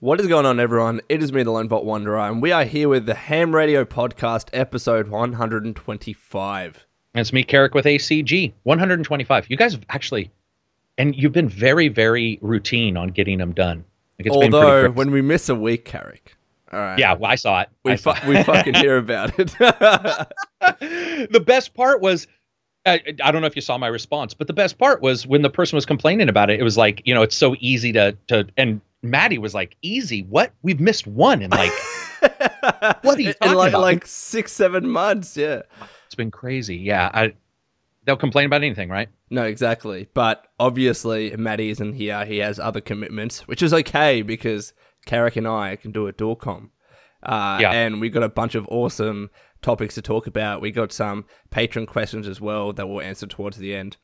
What is going on, everyone? It is me, the LoneVaultWanderer, and we are here with the H.A.M Radio Podcast, episode 125. And it's me, Karak, with ACG, 125. You guys have actually, and you've been very, very routine on getting them done. Like Although, when we miss a week, Karak. All right. Yeah, well, I saw it. We fucking hear about it. The best part was, I don't know if you saw my response, but the best part was when the person was complaining about it, it was like, it's so easy to and Maddie was like, easy? What? We've missed one in like, what are you talking about? Like 6-7 months, yeah. It's been crazy, yeah. They'll complain about anything, right? No, exactly. But obviously, Maddie isn't here. He has other commitments, which is okay because Karak and I can do a dual com. And we got a bunch of awesome topics to talk about. We got some Patron questions as well that we'll answer towards the end.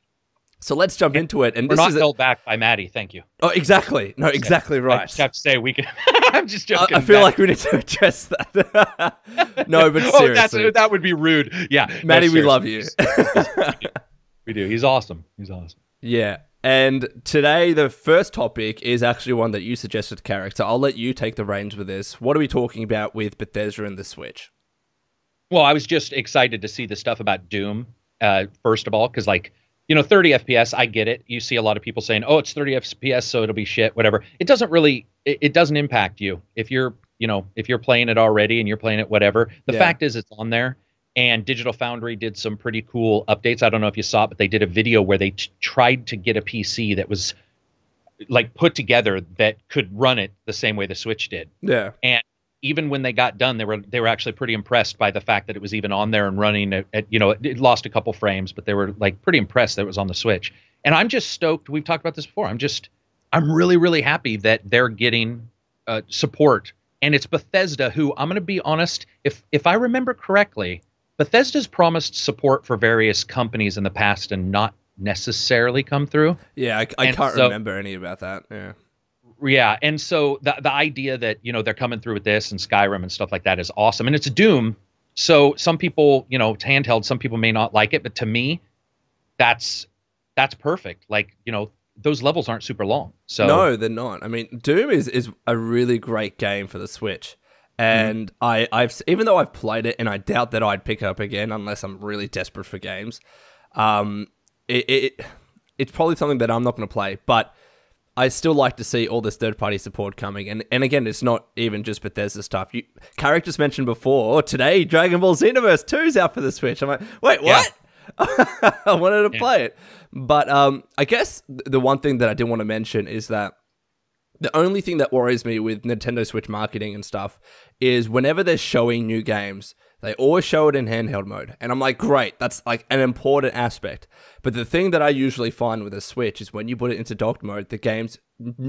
So let's jump into it. And we're not held back by Maddie. Thank you. Oh, exactly. No, exactly right. I just have to say we can. I'm just joking. I feel like we need to address that. No, but seriously, that would be rude. Yeah, Maddie, we love you. We do. He's awesome. He's awesome. Yeah. And today, the first topic is actually one that you suggested, Karak. So I'll let you take the reins with this. What are we talking about with Bethesda and the Switch? Well, I was just excited to see the stuff about Doom, first of all, because 30 FPS, I get it. You see a lot of people saying, oh, it's 30 FPS, so it'll be shit, whatever. It doesn't really, it doesn't impact you. If you're playing it already and you're playing it, whatever. The fact is it's on there. And Digital Foundry did some pretty cool updates. I don't know if you saw it, but they did a video where they tried to get a PC that was put together that could run it the same way the Switch did. Yeah. And even when they got done, they were actually pretty impressed by the fact that it was even on there and running at it lost a couple frames, but they were pretty impressed that it was on the Switch. And I'm just stoked. We've talked about this before. I'm really, really happy that they're getting support. And it's Bethesda, who, I'm going to be honest, if I remember correctly, Bethesda's promised support for various companies in the past and not necessarily come through. Yeah, I can't remember any about that. Yeah. Yeah, and so the idea that they're coming through with this and Skyrim and stuff like that is awesome, and it's Doom. So some people, it's handheld. Some people may not like it, but to me, that's perfect. Those levels aren't super long. So no, they're not. I mean, Doom is a really great game for the Switch, and I've even though I've played it, and I doubt that I'd pick it up again unless I'm really desperate for games. It's probably something that I'm not going to play, but I still like to see all this third-party support coming. And again, it's not even just Bethesda stuff. Karak just mentioned before, today, Dragon Ball Xenoverse 2 is out for the Switch. I'm like, wait, what? Yeah. I wanted to play it. But I guess the one thing that I did want to mention is that the only thing that worries me with Nintendo Switch marketing and stuff is whenever they're showing new games, they always show it in handheld mode. And I'm like, great, that's an important aspect. But the thing that I usually find with a Switch is when you put it into docked mode, the games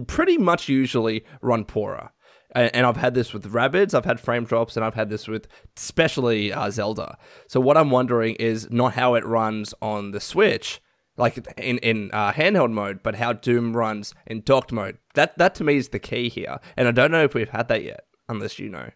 pretty much usually run poorer. And I've had this with Rabbids, I've had frame drops, and I've had this with especially Zelda. So what I'm wondering is not how it runs on the Switch, in handheld mode, but how Doom runs in docked mode. That to me is the key here. And I don't know if we've had that yet, unless you know.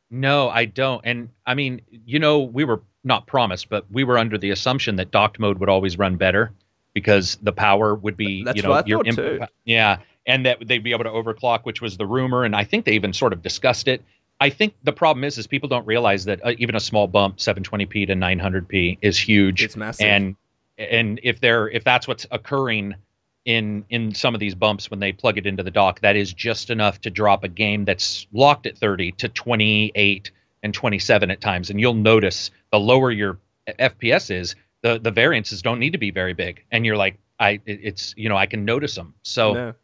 No, I don't. And I mean, we were not promised, but we were under the assumption that docked mode would always run better because the power would be, That's what I thought too. Yeah. And that they'd be able to overclock, which was the rumor. And I think they even sort of discussed it. I think the problem is people don't realize that even a small bump, 720p to 900p, is huge. It's massive. And if that's what's occurring in some of these bumps when they plug it into the dock, that is just enough to drop a game that's locked at 30 to 28 and 27 at times. And you'll notice the lower your FPS is, the variances don't need to be very big. And you're like, I can notice them. So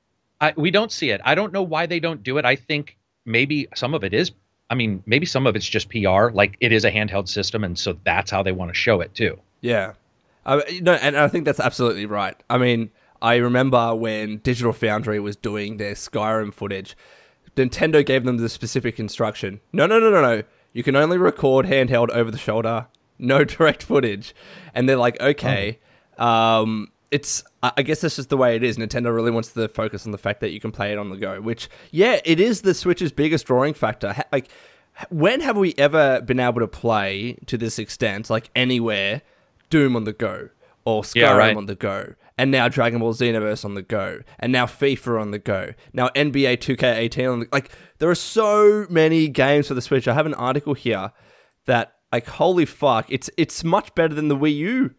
we don't see it. I don't know why they don't do it. I think maybe some of it is, maybe some of it's just PR. It is a handheld system, and so that's how they want to show it too. Yeah. No, and I think that's absolutely right. I remember when Digital Foundry was doing their Skyrim footage, Nintendo gave them the specific instruction. No. You can only record handheld over the shoulder, no direct footage. And they're like, okay. I guess that's just the way it is. Nintendo really wants to focus on the fact that you can play it on the go, which, yeah, it is the Switch's biggest drawing factor. When have we ever been able to play to this extent, anywhere, Doom on the go or Skyrim on the go? and now Dragon Ball Xenoverse on the go, and now FIFA on the go, now NBA 2K18 on the... Like, there are so many games for the Switch. I have an article here that, like, holy fuck, it's much better than the Wii U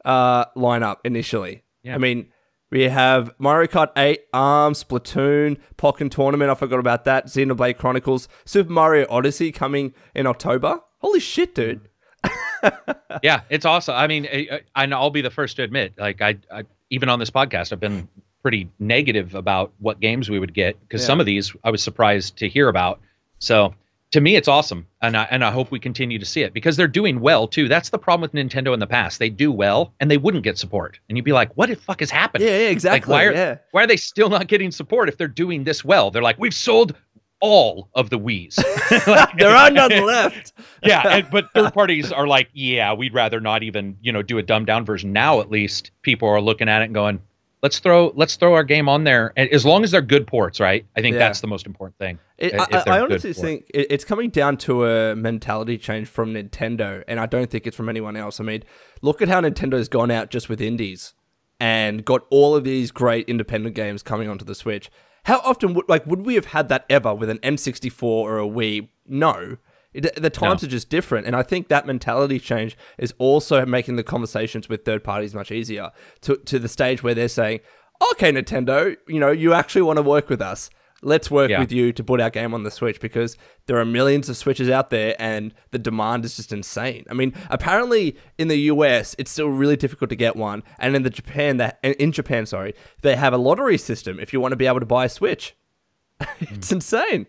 lineup initially. Yeah. I mean, we have Mario Kart 8, ARMS, Splatoon, Pokken Tournament, I forgot about that, Xenoblade Chronicles, Super Mario Odyssey coming in October. Holy shit, dude. Yeah, it's awesome. I mean, I'll be the first to admit, like, I even on this podcast, I've been pretty negative about what games we would get, because some of these I was surprised to hear about. So to me, it's awesome, and I hope we continue to see it, because they're doing well too. That's the problem with Nintendo in the past. They do well, and they wouldn't get support, and you'd be like, "What the fuck is happening?" Yeah, exactly. Like, why are they still not getting support if they're doing this well? They're like, "We've sold all of the Wiis." Like, there are none left. But third parties are like, "Yeah, we'd rather not even do a dumbed down version." Now at least people are looking at it and going, let's throw our game on there, and as long as they're good ports, right? I think that's the most important thing. I honestly think it's coming down to a mentality change from Nintendo, and I don't think it's from anyone else. I mean, look at how Nintendo's gone out just with indies and got all of these great independent games coming onto the Switch. How often would we have had that ever with an N64 or a Wii? No. The times are just different, and I think that mentality change is also making the conversations with third parties much easier, to the stage where they're saying, okay, Nintendo, you actually want to work with us. Let's work with you to put our game on the Switch, because there are millions of Switches out there and the demand is just insane. I mean, apparently in the US, it's still really difficult to get one, and in Japan, they have a lottery system if you want to be able to buy a Switch. It's insane.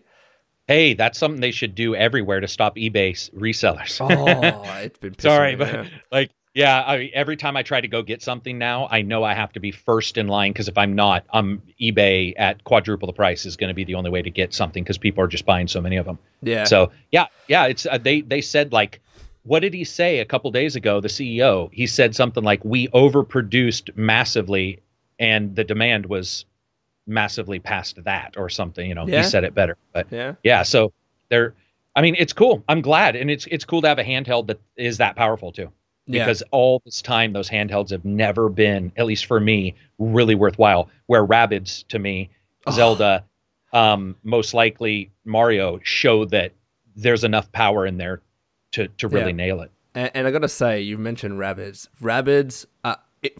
Hey, that's something they should do everywhere to stop eBay resellers. Oh, it's been sorry, but every time I try to go get something now, I know I have to be first in line, because if I'm not, eBay at quadruple the price is going to be the only way to get something, because people are just buying so many of them. Yeah. So it's they said, like, what did he say a couple days ago? The CEO, he said something like, we overproduced massively, and the demand was massively past that, or something. He said it better, but so it's cool. I'm glad, and it's cool to have a handheld that is that powerful too, because all this time those handhelds have never been, at least for me, really worthwhile. Where Rabbids, to me, Zelda, most likely Mario, show that there's enough power in there to really nail it. And I gotta say, you mentioned Rabbids.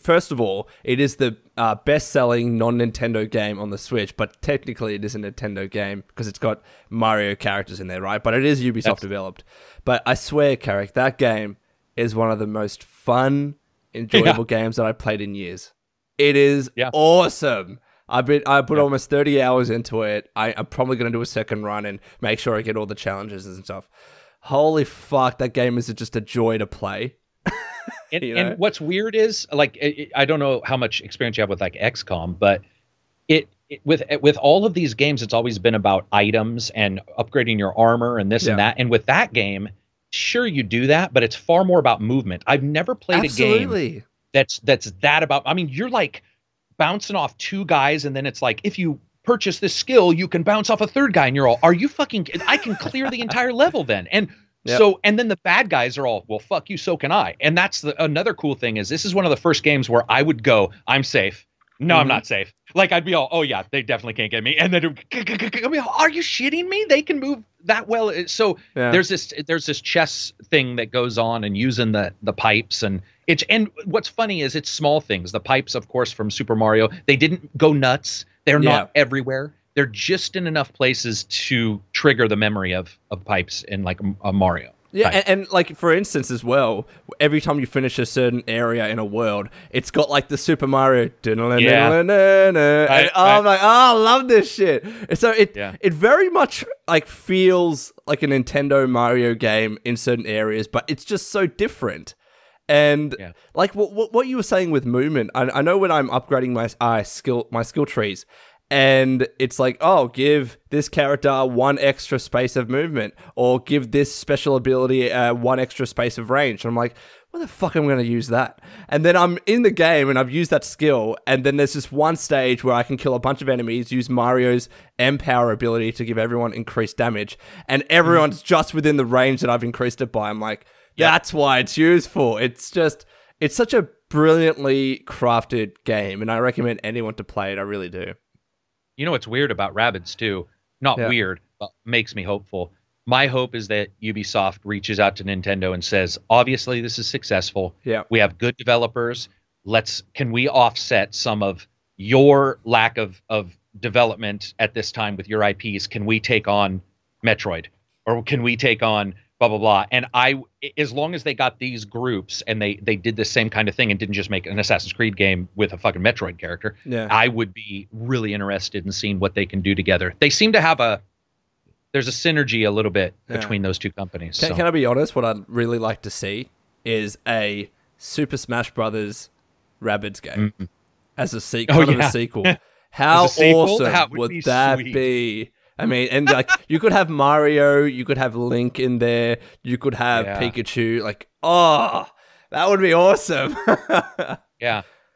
First of all, it is the best-selling non-Nintendo game on the Switch, but technically it is a Nintendo game because it's got Mario characters in there, right? But it is Ubisoft developed. But I swear, Karak, that game is one of the most fun, enjoyable games that I've played in years. It is awesome. I put almost 30 hours into it. I'm probably going to do a second run and make sure I get all the challenges and stuff. Holy fuck, that game is just a joy to play. And what's weird is, like, I don't know how much experience you have with like XCOM, but with all of these games, it's always been about items and upgrading your armor and this and that. And with that game, sure, you do that, but it's far more about movement. I've never played a game that's that about. I mean, you're like bouncing off two guys, and then it's like, if you purchase this skill, you can bounce off a third guy, and you're all, are you fucking? I can clear the entire level then, and. So, and then the bad guys are all, well, fuck you, so can I. And that's another cool thing is, this is one of the first games where I would go, I'm safe. No, I'm not safe. Like, I'd be all, oh yeah, they definitely can't get me. And then, are you shitting me? They can move that well. So there's this chess thing that goes on, and using the pipes, and what's funny is it's small things. The pipes, of course, from Super Mario, they didn't go nuts. They're not everywhere. They're just in enough places to trigger the memory of pipes in like a Mario. Yeah, and like, for instance, as well, every time you finish a certain area in a world, it's got like the Super Mario. And I'm like, oh, I love this shit. And so it very much like feels like a Nintendo Mario game in certain areas, but it's just so different. And like what you were saying with movement, I know when I'm upgrading my skill trees, and it's like, oh, give this character one extra space of movement, or give this special ability one extra space of range. And I'm like, where the fuck am I going to use that? And then I'm in the game and I've used that skill, and then there's this one stage where I can kill a bunch of enemies, use Mario's M-Power ability to give everyone increased damage, and everyone's just within the range that I've increased it by. I'm like, that's why it's useful. It's such a brilliantly crafted game, and I recommend anyone to play it. I really do. You know what's weird about Rabbids too? Not weird, but makes me hopeful. My hope is that Ubisoft reaches out to Nintendo and says, obviously this is successful. Yeah. We have good developers. Can we offset some of your lack of development at this time with your IPs? Can we take on Metroid? Or can we take on blah, blah, blah? And as long as they got these groups and they did the same kind of thing and didn't just make an Assassin's Creed game with a fucking Metroid character, I would be really interested in seeing what they can do together. They seem to have there's a synergy a little bit between those two companies. Can I be honest? What I'd really like to see is a Super Smash Brothers Rabbids game as a sequel. A sequel. How awesome would that be? I mean, and like you could have Mario, you could have Link in there, you could have Pikachu. Like, oh, that would be awesome.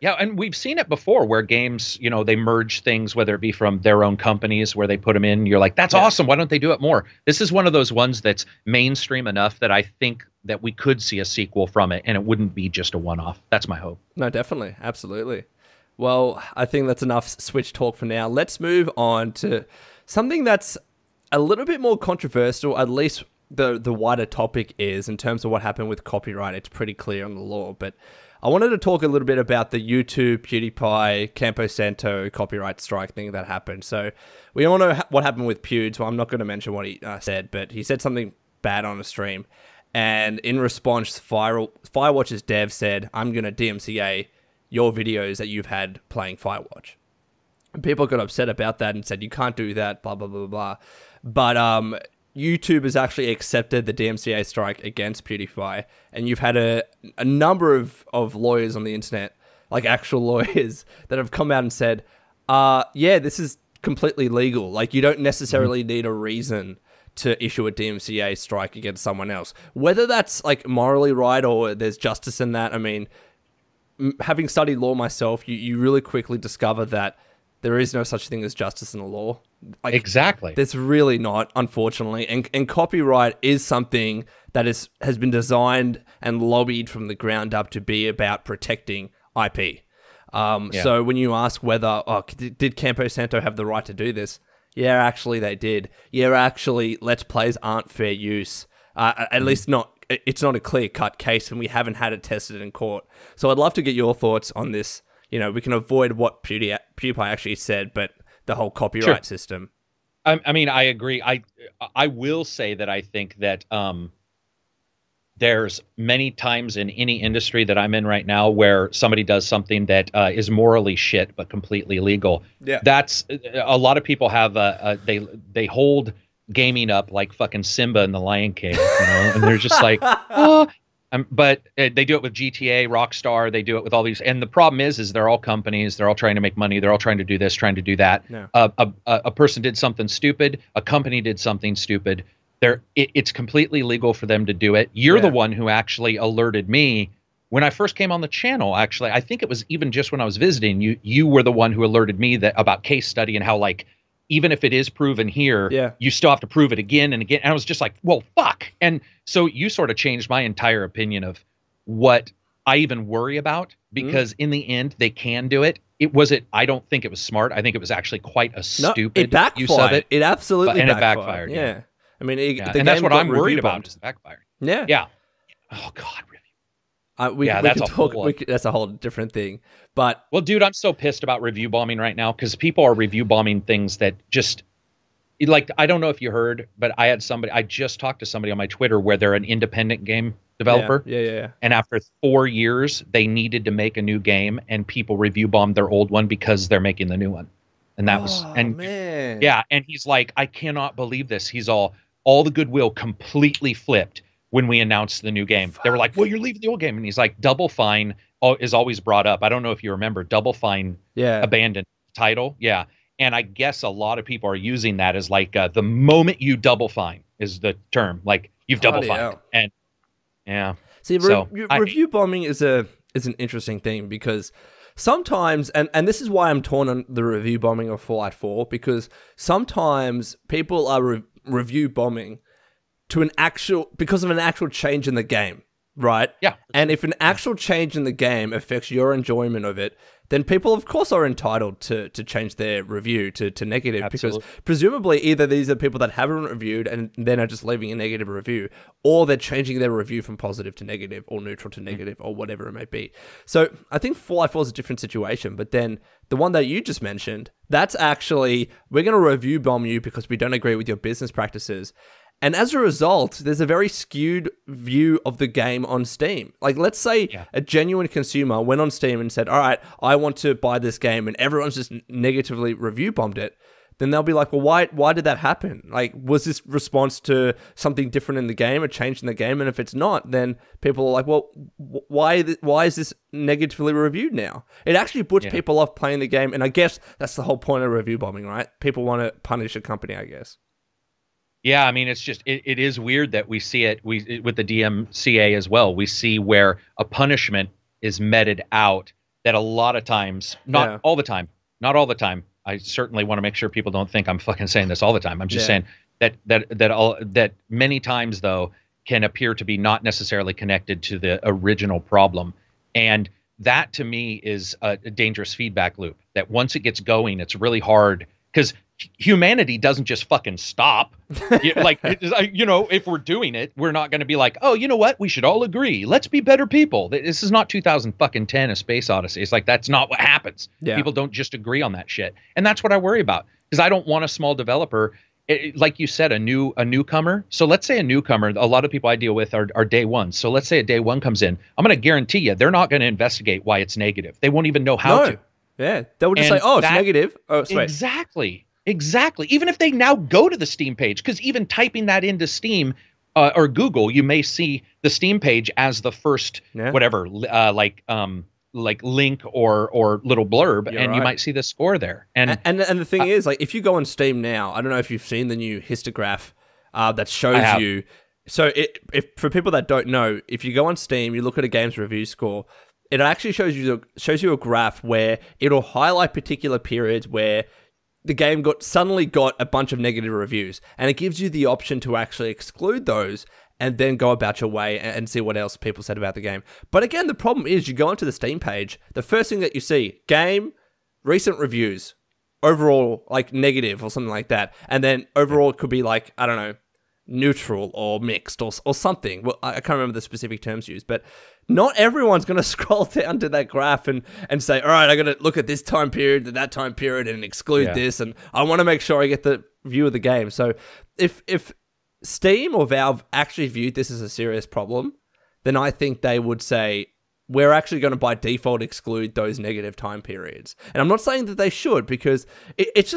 Yeah, and we've seen it before where games, they merge things, whether it be from their own companies where they put them in. You're like, that's awesome. Why don't they do it more? This is one of those ones that's mainstream enough that I think that we could see a sequel from it, and it wouldn't be just a one-off. That's my hope. No, definitely. Absolutely. Well, I think that's enough Switch talk for now. Let's move on to something that's a little bit more controversial, at least the wider topic is, in terms of what happened with copyright. It's pretty clear on the law, but I wanted to talk a little bit about the YouTube, PewDiePie, Campo Santo copyright strike thing that happened. So we all know what happened with Pewd, so I'm not going to mention what he said, but he said something bad on a stream. And in response, Firewatch's dev said, I'm going to DMCA your videos that you've had playing Firewatch. And people got upset about that and said, you can't do that, blah, blah, blah, blah. But YouTube has actually accepted the DMCA strike against PewDiePie, and you've had a number of lawyers on the internet, like actual lawyers, that have come out and said, this is completely legal. Like, you don't necessarily need a reason to issue a DMCA strike against someone else. Whether that's like morally right or there's justice in that, I mean, having studied law myself, you really quickly discover that there is no such thing as justice in the law. Like, exactly. There's really not, unfortunately. And copyright is something that has been designed and lobbied from the ground up to be about protecting IP. So when you ask whether, did Campo Santo have the right to do this? Yeah, actually they did. Yeah, actually, Let's Plays aren't fair use. At least not. It's not a clear-cut case, and we haven't had it tested in court. So I'd love to get your thoughts on this. We can avoid what PewDiePie actually said, but the whole copyright system. I mean, I agree. I will say that I think that there's many times in any industry that I'm in right now where somebody does something that is morally shit but completely legal. Yeah, that's a lot of people have they hold gaming up like fucking Simba in the Lion King, and they're just like, oh. But they do it with GTA, Rockstar. They do it with all these. And the problem is they're all companies. They're all trying to make money. They're all trying to do this, trying to do that. Yeah. A person did something stupid. A company did something stupid. It's completely legal for them to do it. You're the one who actually alerted me when I first came on the channel. Actually, I think it was even just when I was visiting. You were the one who alerted me about case study and how, like, even if it is proven here, you still have to prove it again and again. And I was just like, well, fuck. And so you sort of changed my entire opinion of what I even worry about, because in the end, they can do it. I don't think it was smart. I think it was actually quite a stupid use of it. It absolutely backfired. It backfired. Yeah. I mean, and that's what I'm worried about, is the backfire. Yeah. Yeah. Oh, God. That's a whole different thing. But well, dude, I'm so pissed about review bombing right now, because people are review bombing things that just, like, I don't know if you heard, but I just talked to somebody on my Twitter where they're an independent game developer. Yeah. And after 4 years, they needed to make a new game, and people review bombed their old one because they're making the new one. And that man. Yeah. And he's like, I cannot believe this. He's all the goodwill completely flipped when we announced the new game. They were like, well, you're leaving the old game. And he's like, Double Fine is always brought up. I don't know if you remember, Double Fine abandoned title. Yeah. And I guess a lot of people are using that as like the moment you Double Fine is the term. Like, you've Double Fined. And yeah. See, review bombing is an interesting thing, because sometimes, and this is why I'm torn on the review bombing of Fallout 4, because sometimes people are review bombing because of an actual change in the game, right? Yeah. And if an actual change in the game affects your enjoyment of it, then people, of course, are entitled to change their review to negative. Absolutely. Because presumably either these are people that haven't reviewed and then are just leaving a negative review, or they're changing their review from positive to negative or neutral to negative or whatever it may be. So I think Fallout 4 is a different situation. But then the one that you just mentioned, that's actually, we're going to review bomb you because we don't agree with your business practices. And as a result, there's a very skewed view of the game on Steam. Like, let's say a genuine consumer went on Steam and said, all right, I want to buy this game, and everyone's just negatively review bombed it. Then they'll be like, well, why did that happen? Like, was this response to something different in the game, a change in the game? And if it's not, then people are like, well, why is this negatively reviewed now? It actually puts people off playing the game. And I guess that's the whole point of review bombing, right? People want to punish a company, I guess. Yeah, I mean, it's just, it is weird that we see it with the DMCA as well. We see where a punishment is meted out that a lot of times, not all the time, I certainly want to make sure people don't think I'm fucking saying this all the time. I'm just saying that many times, though, can appear to be not necessarily connected to the original problem. And that, to me, is a dangerous feedback loop, that once it gets going, it's really hard, because humanity doesn't just fucking stop. Like, you know, if we're doing it, we're not going to be like, oh, you know what? We should all agree. Let's be better people. This is not 2010, A Space Odyssey. It's like, that's not what happens. Yeah. People don't just agree on that shit. And that's what I worry about, because I don't want a small developer, like you said, a newcomer. So let's say a newcomer, a lot of people I deal with are day one. So let's say a day one comes in. I'm going to guarantee you, they're not going to investigate why it's negative. They won't even know how to. Yeah. They would just say, oh, it's negative. Oh, sweet. Exactly. Even if they now go to the Steam page, because even typing that into Steam or Google, you may see the Steam page as the first whatever, like link or little blurb, and you might see the score there. And the thing is, like, if you go on Steam now, I don't know if you've seen the new histograph that shows you. So if for people that don't know, if you go on Steam, you look at a game's review score, it actually shows you a graph where it'll highlight particular periods where the game suddenly got a bunch of negative reviews, and it gives you the option to actually exclude those and then go about your way and see what else people said about the game. But again, the problem is, you go onto the Steam page, the first thing that you see, game, recent reviews, overall, like, negative or something like that. And then overall it could be like, I don't know, neutral or mixed or something. Well, I can't remember the specific terms used, but not everyone's going to scroll down to that graph and say, all right, I got to look at this time period to that time period and exclude this. And I want to make sure I get the view of the game. So if Steam or Valve actually viewed this as a serious problem, then I think they would say, we're actually going to by default exclude those negative time periods. And I'm not saying that they should, because it's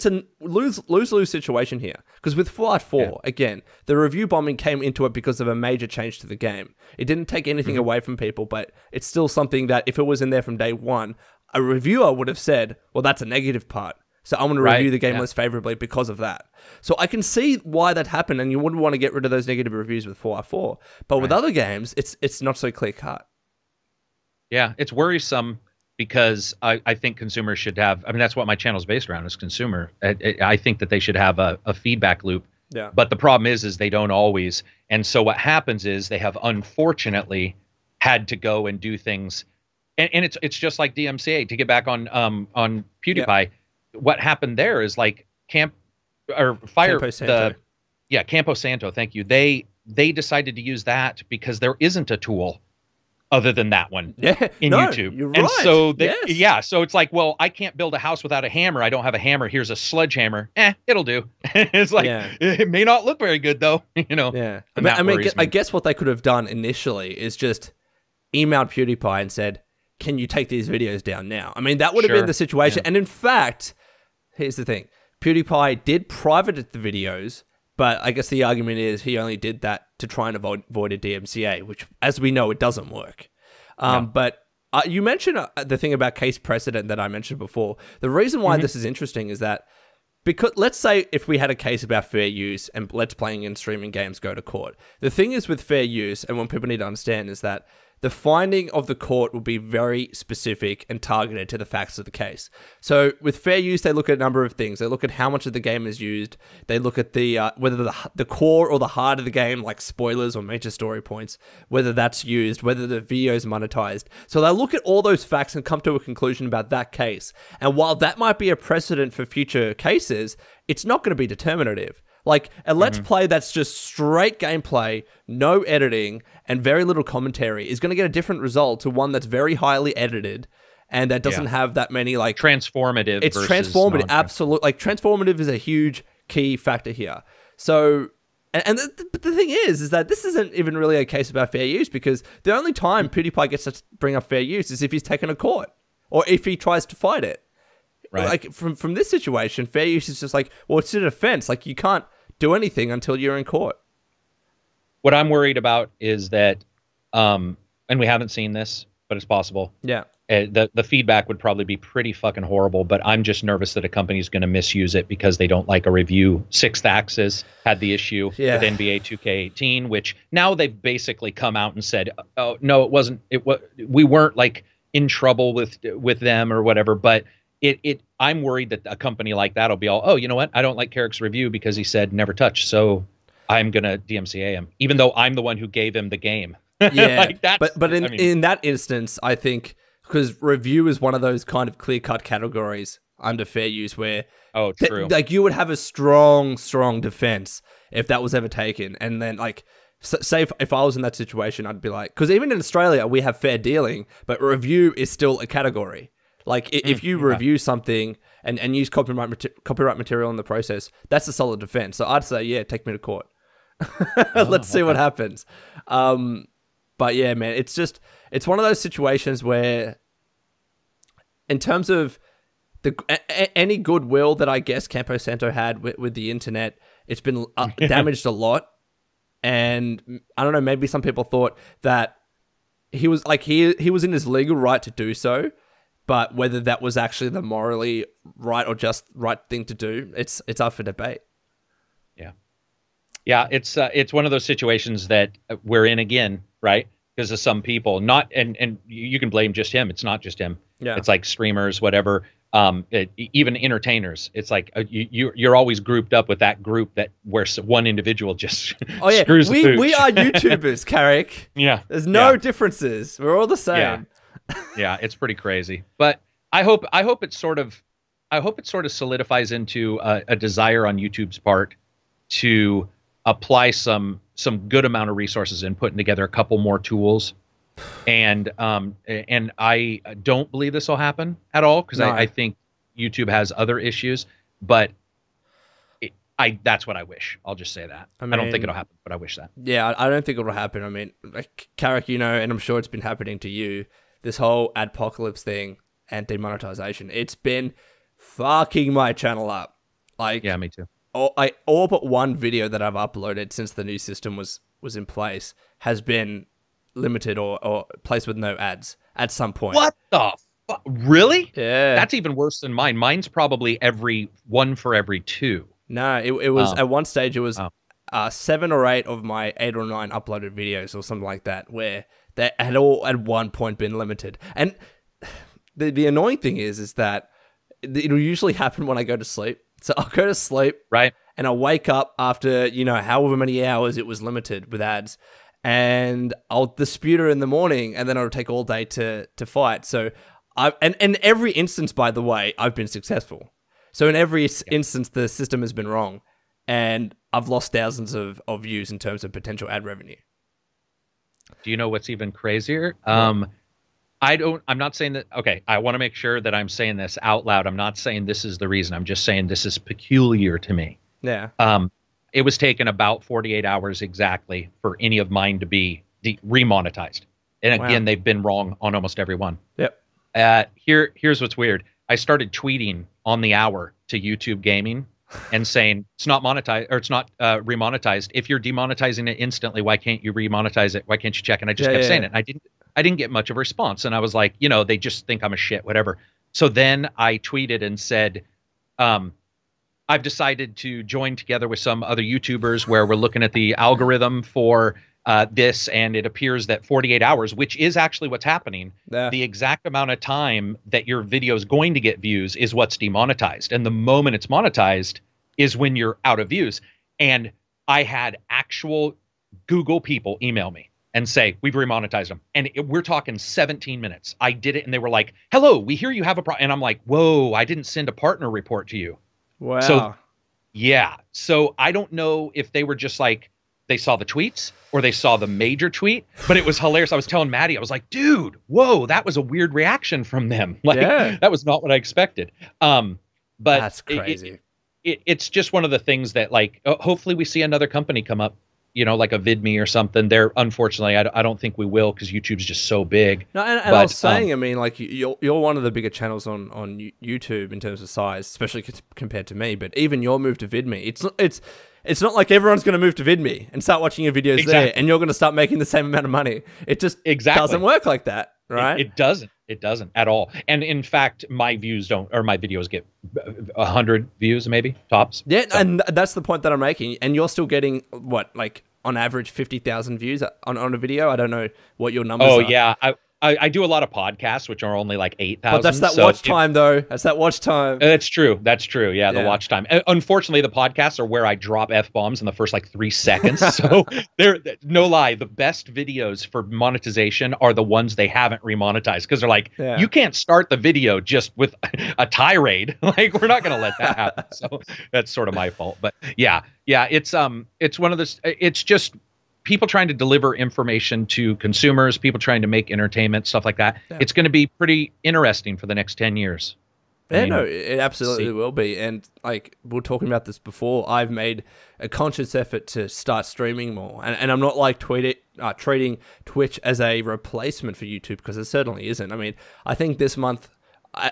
a lose-lose situation here. Because with Fallout 4, again, the review bombing came into it because of a major change to the game. It didn't take anything away from people, but it's still something that if it was in there from day one, a reviewer would have said, well, that's a negative part, so I'm going to review the game less favorably because of that. So I can see why that happened, and you wouldn't want to get rid of those negative reviews with Fallout 4. But with other games, it's not so clear-cut. Yeah, it's worrisome, because I think consumers should have, I mean, that's what my channel is based around, is consumer. I think that they should have a feedback loop. Yeah. But the problem is they don't always. And so what happens is they have, unfortunately, had to go and do things. And it's just like DMCA, to get back on PewDiePie. Yeah. What happened there is, like, Campo Santo, thank you. They decided to use that because there isn't a tool other than that one in YouTube. You're and right. So so it's like, well, I can't build a house without a hammer. I don't have a hammer. Here's a sledgehammer. It'll do. It's like, it may not look very good, though. You know. Yeah. I guess what they could have done initially is just emailed PewDiePie and said, can you take these videos down now? I mean, that would have been the situation. And in fact, here's the thing. PewDiePie did private the videos, but I guess the argument is he only did that to try and avoid a DMCA, which, as we know, it doesn't work. But you mentioned the thing about case precedent that I mentioned before. The reason why this is interesting is that, because let's say if we had a case about fair use and let's playing and streaming games go to court. The thing is with fair use, and what people need to understand, is that the finding of the court will be very specific and targeted to the facts of the case. So with fair use, they look at a number of things. They look at how much of the game is used. They look at the whether the core or the heart of the game, like spoilers or major story points, whether that's used, whether the video is monetized. So they look at all those facts and come to a conclusion about that case. And while that might be a precedent for future cases, it's not going to be determinative. Like, a Let's Play that's just straight gameplay, no editing, and very little commentary is going to get a different result to one that's very highly edited and that doesn't have that many, like... Transformative. It's transformative, absolutely. Like, transformative is a huge key factor here. So... And the thing is that this isn't even really a case about fair use, because the only time PewDiePie gets to bring up fair use is if he's taken to court or if he tries to fight it. Right. Like, from this situation, fair use is just like, well, it's a defense. Like, you can't do anything until you're in court. What I'm worried about is that, and we haven't seen this, but it's possible. Yeah. The feedback would probably be pretty fucking horrible, but I'm just nervous that a company's going to misuse it because they don't like a review. Sixth Axis had the issue with NBA 2K18, which now they've basically come out and said, oh, no, it wasn't. We weren't like in trouble with them or whatever, but I'm worried that a company like that will be all, oh, you know what? I don't like Karak's review because he said never touch, so I'm going to DMCA him, even though I'm the one who gave him the game. Yeah, like but in that instance, I think, because review is one of those kind of clear-cut categories under fair use where true. Like, you would have a strong defense if that was ever taken. And then, like, say if I was in that situation, I'd be like, because even in Australia, we have fair dealing, but review is still a category. Like, if you review something and use copyright material in the process, that's a solid defense. So I'd say, yeah, take me to court. Let's see what happens. But yeah, man, it's one of those situations where, in terms of any goodwill that I guess Campo Santo had with the internet, it's been damaged a lot. And I don't know, maybe some people thought that he was like, he was in his legal right to do so. But whether that was actually the morally right or just right thing to do, it's up for debate. Yeah, it's one of those situations that we're in again, right? Because of some people, and you can blame just him. It's not just him. Yeah, it's like streamers, whatever. Even entertainers. It's like you're always grouped up with that group where one individual just screws the pooch. We are YouTubers, Karak. Yeah, there's no differences. We're all the same. Yeah, it's pretty crazy. But I hope it sort of solidifies into a desire on YouTube's part to apply some good amount of resources in putting together a couple more tools. And I don't believe this will happen at all, because I think YouTube has other issues, but that's what I wish. I'll just say that. I don't think it'll happen, but I wish that. Yeah, I don't think it'll happen. I mean, like, Karak, you know, and I'm sure it's been happening to you, this whole adpocalypse thing and demonetization, it's been fucking my channel up. Like, yeah, me too. All but one video that I've uploaded since the new system was in place has been limited or placed with no ads at some point. What the fuck? Really? Yeah. That's even worse than mine. Mine's probably every 1 for every 2. No, it was at one stage, it was 7 or 8 of my 8 or 9 uploaded videos or something like that, where they had all at one point been limited. And the annoying thing is that it'll usually happen when I go to sleep. So I'll go to sleep, right, and I'll wake up after, you know, however many hours it was limited with ads, and I'll dispute her in the morning, and then it'll take all day to fight. So and every instance, by the way, I've been successful. So in every instance, the system has been wrong, and I've lost thousands of views in terms of potential ad revenue. Do you know what's even crazier? I'm not saying that. Okay, I want to make sure that I'm saying this out loud. I'm not saying this is the reason. I'm just saying this is peculiar to me. Yeah. It was taken about 48 hours exactly for any of mine to be remonetized. And again, they've been wrong on almost every one. Yep. Here's what's weird. I started tweeting on the hour to YouTube Gaming and saying it's not monetized, or it's not remonetized. If you're demonetizing it instantly, why can't you remonetize it? Why can't you check? And I just kept saying it. And I didn't get much of a response. And I was like, you know, they just think I'm a shit, whatever. So then I tweeted and said, I've decided to join together with some other YouTubers where we're looking at the algorithm for this, and it appears that 48 hours, which is actually what's happening, the exact amount of time that your video is going to get views is what's demonetized. And the moment it's monetized is when you're out of views. And I had actual Google people email me and say, we've remonetized them. And we're talking 17 minutes. I did it, and they were like, hello, we hear you have a problem. And I'm like, whoa, I didn't send a partner report to you. Wow. So, yeah. So I don't know if they were just like, they saw the tweets or they saw the major tweet, but it was hilarious. I was telling Maddie, I was like, dude, whoa, that was a weird reaction from them. Like, that was not what I expected. But that's crazy. It's just one of the things that, like, hopefully we see another company come up, you know, like a VidMe or something. Unfortunately, I don't think we will, because YouTube's just so big. No, and I was saying, I mean, like, you're one of the bigger channels on YouTube in terms of size, especially compared to me. But even your move to VidMe, it's not like everyone's going to move to VidMe and start watching your videos there, and you're going to start making the same amount of money. It just doesn't work like that, right? It doesn't. It doesn't at all. And in fact, my videos get 100 views, maybe tops. Yeah, so. And that's the point that I'm making. And you're still getting what, like on average 50,000 views on a video? I don't know what your numbers are. Oh yeah, I do a lot of podcasts, which are only like 8,000. But that's that watch time, though. That's that watch time. That's true. That's true. Yeah, the watch time. Unfortunately, the podcasts are where I drop F-bombs in the first like 3 seconds. So they're, no lie, the best videos for monetization are the ones they haven't remonetized, because they're like, you can't start the video just with a tirade. Like, we're not going to let that happen. So that's sort of my fault. But yeah, it's one of those. It's just people trying to deliver information to consumers, people trying to make entertainment, stuff like that. It's going to be pretty interesting for the next 10 years. No, it absolutely will be. And like we were talking about this before, I've made a conscious effort to start streaming more. And I'm not like treating Twitch as a replacement for YouTube, because it certainly isn't. I mean, I think this month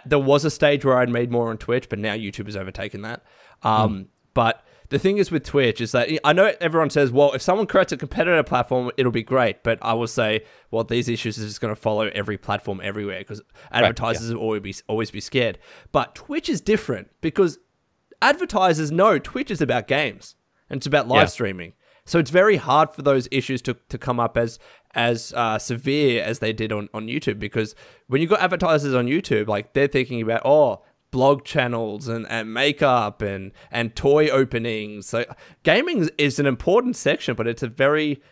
there was a stage where I'd made more on Twitch, but now YouTube has overtaken that. But the thing is with Twitch is that I know everyone says, well, if someone creates a competitor platform, it'll be great. But I will say, well, these issues are just going to follow every platform everywhere, because advertisers will always be scared. But Twitch is different, because advertisers know Twitch is about games and it's about live streaming. So it's very hard for those issues to come up as severe as they did on YouTube, because when you've got advertisers on YouTube, like they're thinking about, blog channels and makeup and toy openings. So gaming is an important section, but it's a very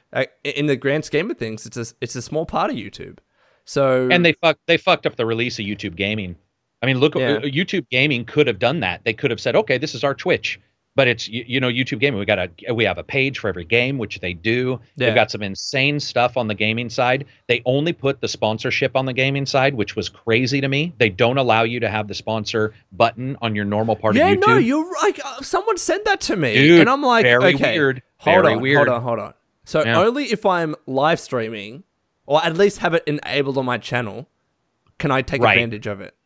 in the grand scheme of things, it's a small part of YouTube. So and they fucked up the release of YouTube Gaming. I mean, look, YouTube Gaming could have done that. They could have said, okay, this is our Twitch. But it's, YouTube Gaming, we have a page for every game, which they do. They've got some insane stuff on the gaming side. They only put the sponsorship on the gaming side, which was crazy to me. They don't allow you to have the sponsor button on your normal part of YouTube. Yeah, no, you're right. Someone said that to me. Dude, and I'm like, very okay, weird. Hold on. So only if I'm live streaming, or at least have it enabled on my channel, can I take advantage of it.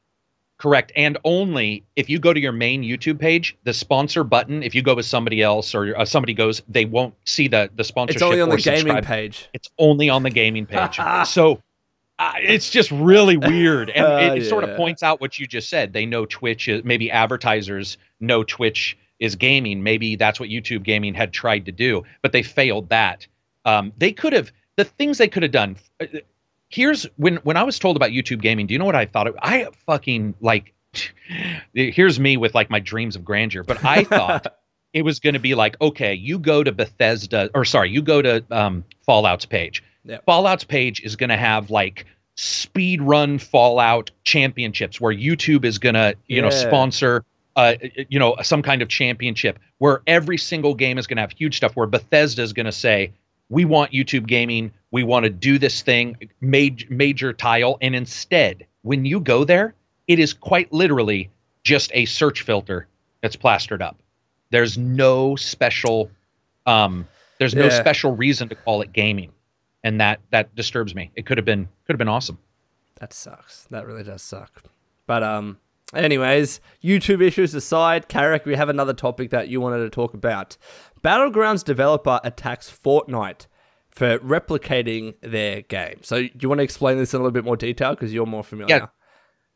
Correct. And only if you go to your main YouTube page, the sponsor button, if you go with somebody else or somebody goes, they won't see the sponsorship. It's only on the gaming page. It's only on the gaming page. So it's just really weird. And it sort of points out what you just said. They know Twitch is, maybe advertisers know Twitch is gaming. Maybe that's what YouTube Gaming had tried to do, but they failed that. They could have, the things they could have done. Here's when I was told about YouTube Gaming, do you know what I thought? I fucking here's me with like my dreams of grandeur, but I thought it was going to be like, okay, you go to you go to Fallout's page. Yep. Fallout's page is going to have like speed run Fallout championships where YouTube is going to, sponsor, some kind of championship where every single game is going to have huge stuff, where Bethesda is going to say, we want YouTube Gaming. We want to do this thing, major tile. And instead, when you go there, it is quite literally just a search filter that's plastered up. There's no special, special reason to call it gaming, and that disturbs me. It could have been awesome. That sucks. That really does suck. But anyways, YouTube issues aside, Karak, we have another topic that you wanted to talk about. Battlegrounds developer attacks Fortnite for replicating their game. So do you want to explain this in a little bit more detail, because you're more familiar?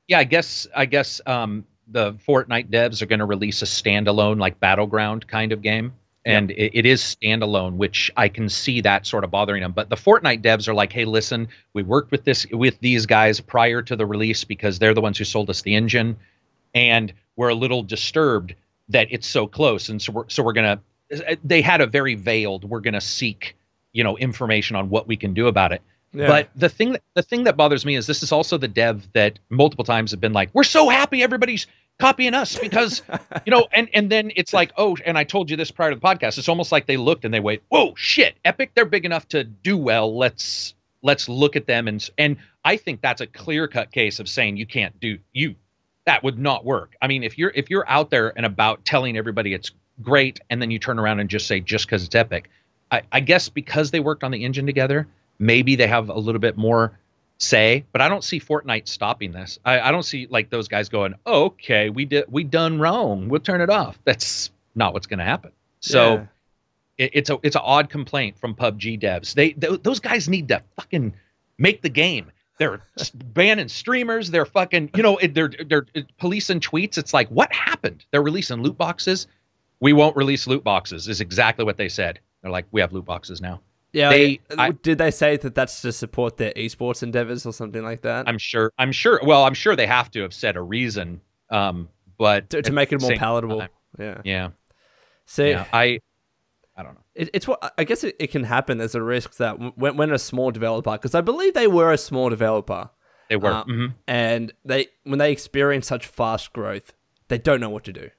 Yeah. I guess the Fortnite devs are going to release a standalone like Battleground kind of game, and it is standalone, which I can see that sort of bothering them. But the Fortnite devs are like, hey, listen, we worked with these guys prior to the release because they're the ones who sold us the engine, and we're a little disturbed that it's so close, and so we're gonna. They had a very veiled, we're gonna seek, information on what we can do about it. Yeah. But the thing that bothers me is this is also the dev that multiple times have been like, we're so happy everybody's copying us because, and then it's like, oh, and I told you this prior to the podcast. It's almost like they looked and they wait, whoa, shit, Epic, they're big enough to do well. Let's look at them. And I think that's a clear-cut case of saying that would not work. I mean, if you're out there and about telling everybody it's great, and then you turn around and just say, just because it's Epic, I guess because they worked on the engine together, maybe they have a little bit more say, but I don't see Fortnite stopping this. I don't see like those guys going, oh, okay, we done wrong, we'll turn it off. That's not what's going to happen. So it's an odd complaint from PUBG devs. Those guys need to fucking make the game. They're banning streamers. They're fucking, they're policing tweets. It's like, what happened? They're releasing loot boxes. We won't release loot boxes is exactly what they said. They're like, we have loot boxes now. Yeah, did they say that that's to support their esports endeavors or something like that? I'm sure. Well, I'm sure they have to have said a reason, but to make it more palatable. Yeah. See, I don't know. It's what I guess it can happen. There's a risk that when a small developer, because I believe they were a small developer, they were, and when they experience such fast growth, they don't know what to do,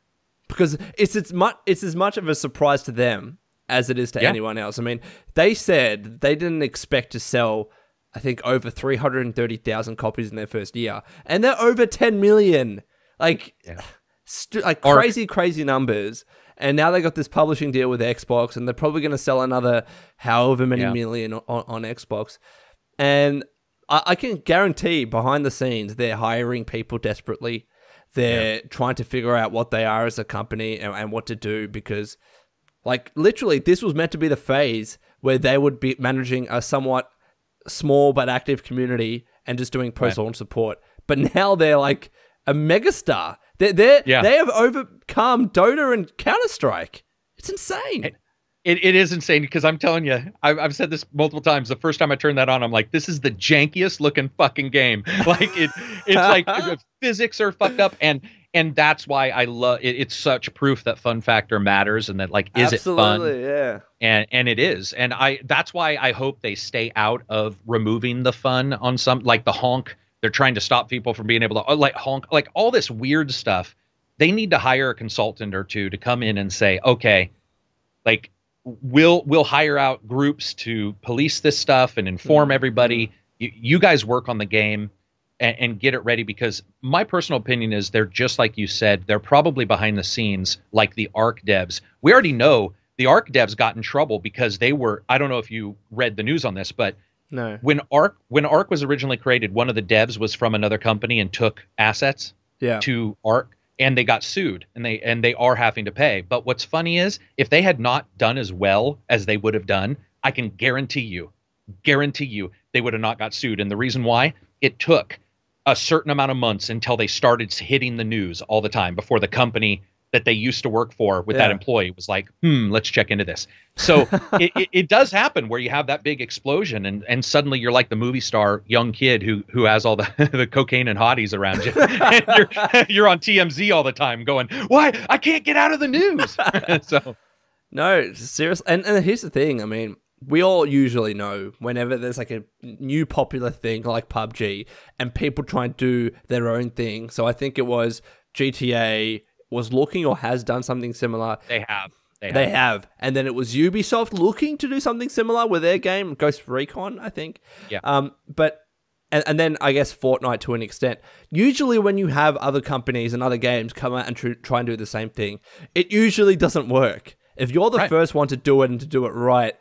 because it's as much of a surprise to them as it is to anyone else. I mean, they said they didn't expect to sell, I think, over 330,000 copies in their first year, and they're over 10 million. Like, crazy numbers. And now they got this publishing deal with Xbox, and they're probably going to sell another however many million on Xbox. And I can guarantee behind the scenes, they're hiring people desperately. They're trying to figure out what they are as a company and what to do, because like, literally, this was meant to be the phase where they would be managing a somewhat small but active community and just doing post-launch support. But now they're like a megastar. They have overcome Dota and Counter-Strike. It's insane. It is insane, because I'm telling you, I've said this multiple times. The first time I turned that on, I'm like, this is the jankiest looking fucking game. Like it's like the physics are fucked up, and that's why I love it. It's such proof that fun factor matters, and that like, is it fun? Yeah. And it is. And that's why I hope they stay out of removing the fun on some, like the honk. They're trying to stop people from being able to like honk, like all this weird stuff. They need to hire a consultant or two to come in and say, okay, like we'll hire out groups to police this stuff and inform everybody. You guys work on the game and get it ready, because my personal opinion is they're just like you said, they're probably behind the scenes like the Ark devs. We already know the Ark devs got in trouble because they were, I don't know if you read the news on this, but no. When Ark was originally created, one of the devs was from another company and took assets to Ark, and they got sued, and they are having to pay. But what's funny is, if they had not done as well as they would have done, I can guarantee you they would have not got sued. And the reason why, it took a certain amount of months until they started hitting the news all the time before the company that they used to work for with that employee was like, let's check into this. So it does happen where you have that big explosion, and suddenly you're like the movie star young kid who has all the cocaine and hotties around you. And you're on TMZ all the time going, why? I can't get out of the news. So no, seriously. And here's the thing. I mean, we all usually know whenever there's like a new popular thing like PUBG and people try and do their own thing. So I think it was GTA was looking or has done something similar. They have. And then it was Ubisoft looking to do something similar with their game, Ghost Recon, I think. Yeah. But then I guess Fortnite to an extent. Usually when you have other companies and other games come out and try and do the same thing, it usually doesn't work. If you're the first one to do it and to do it right,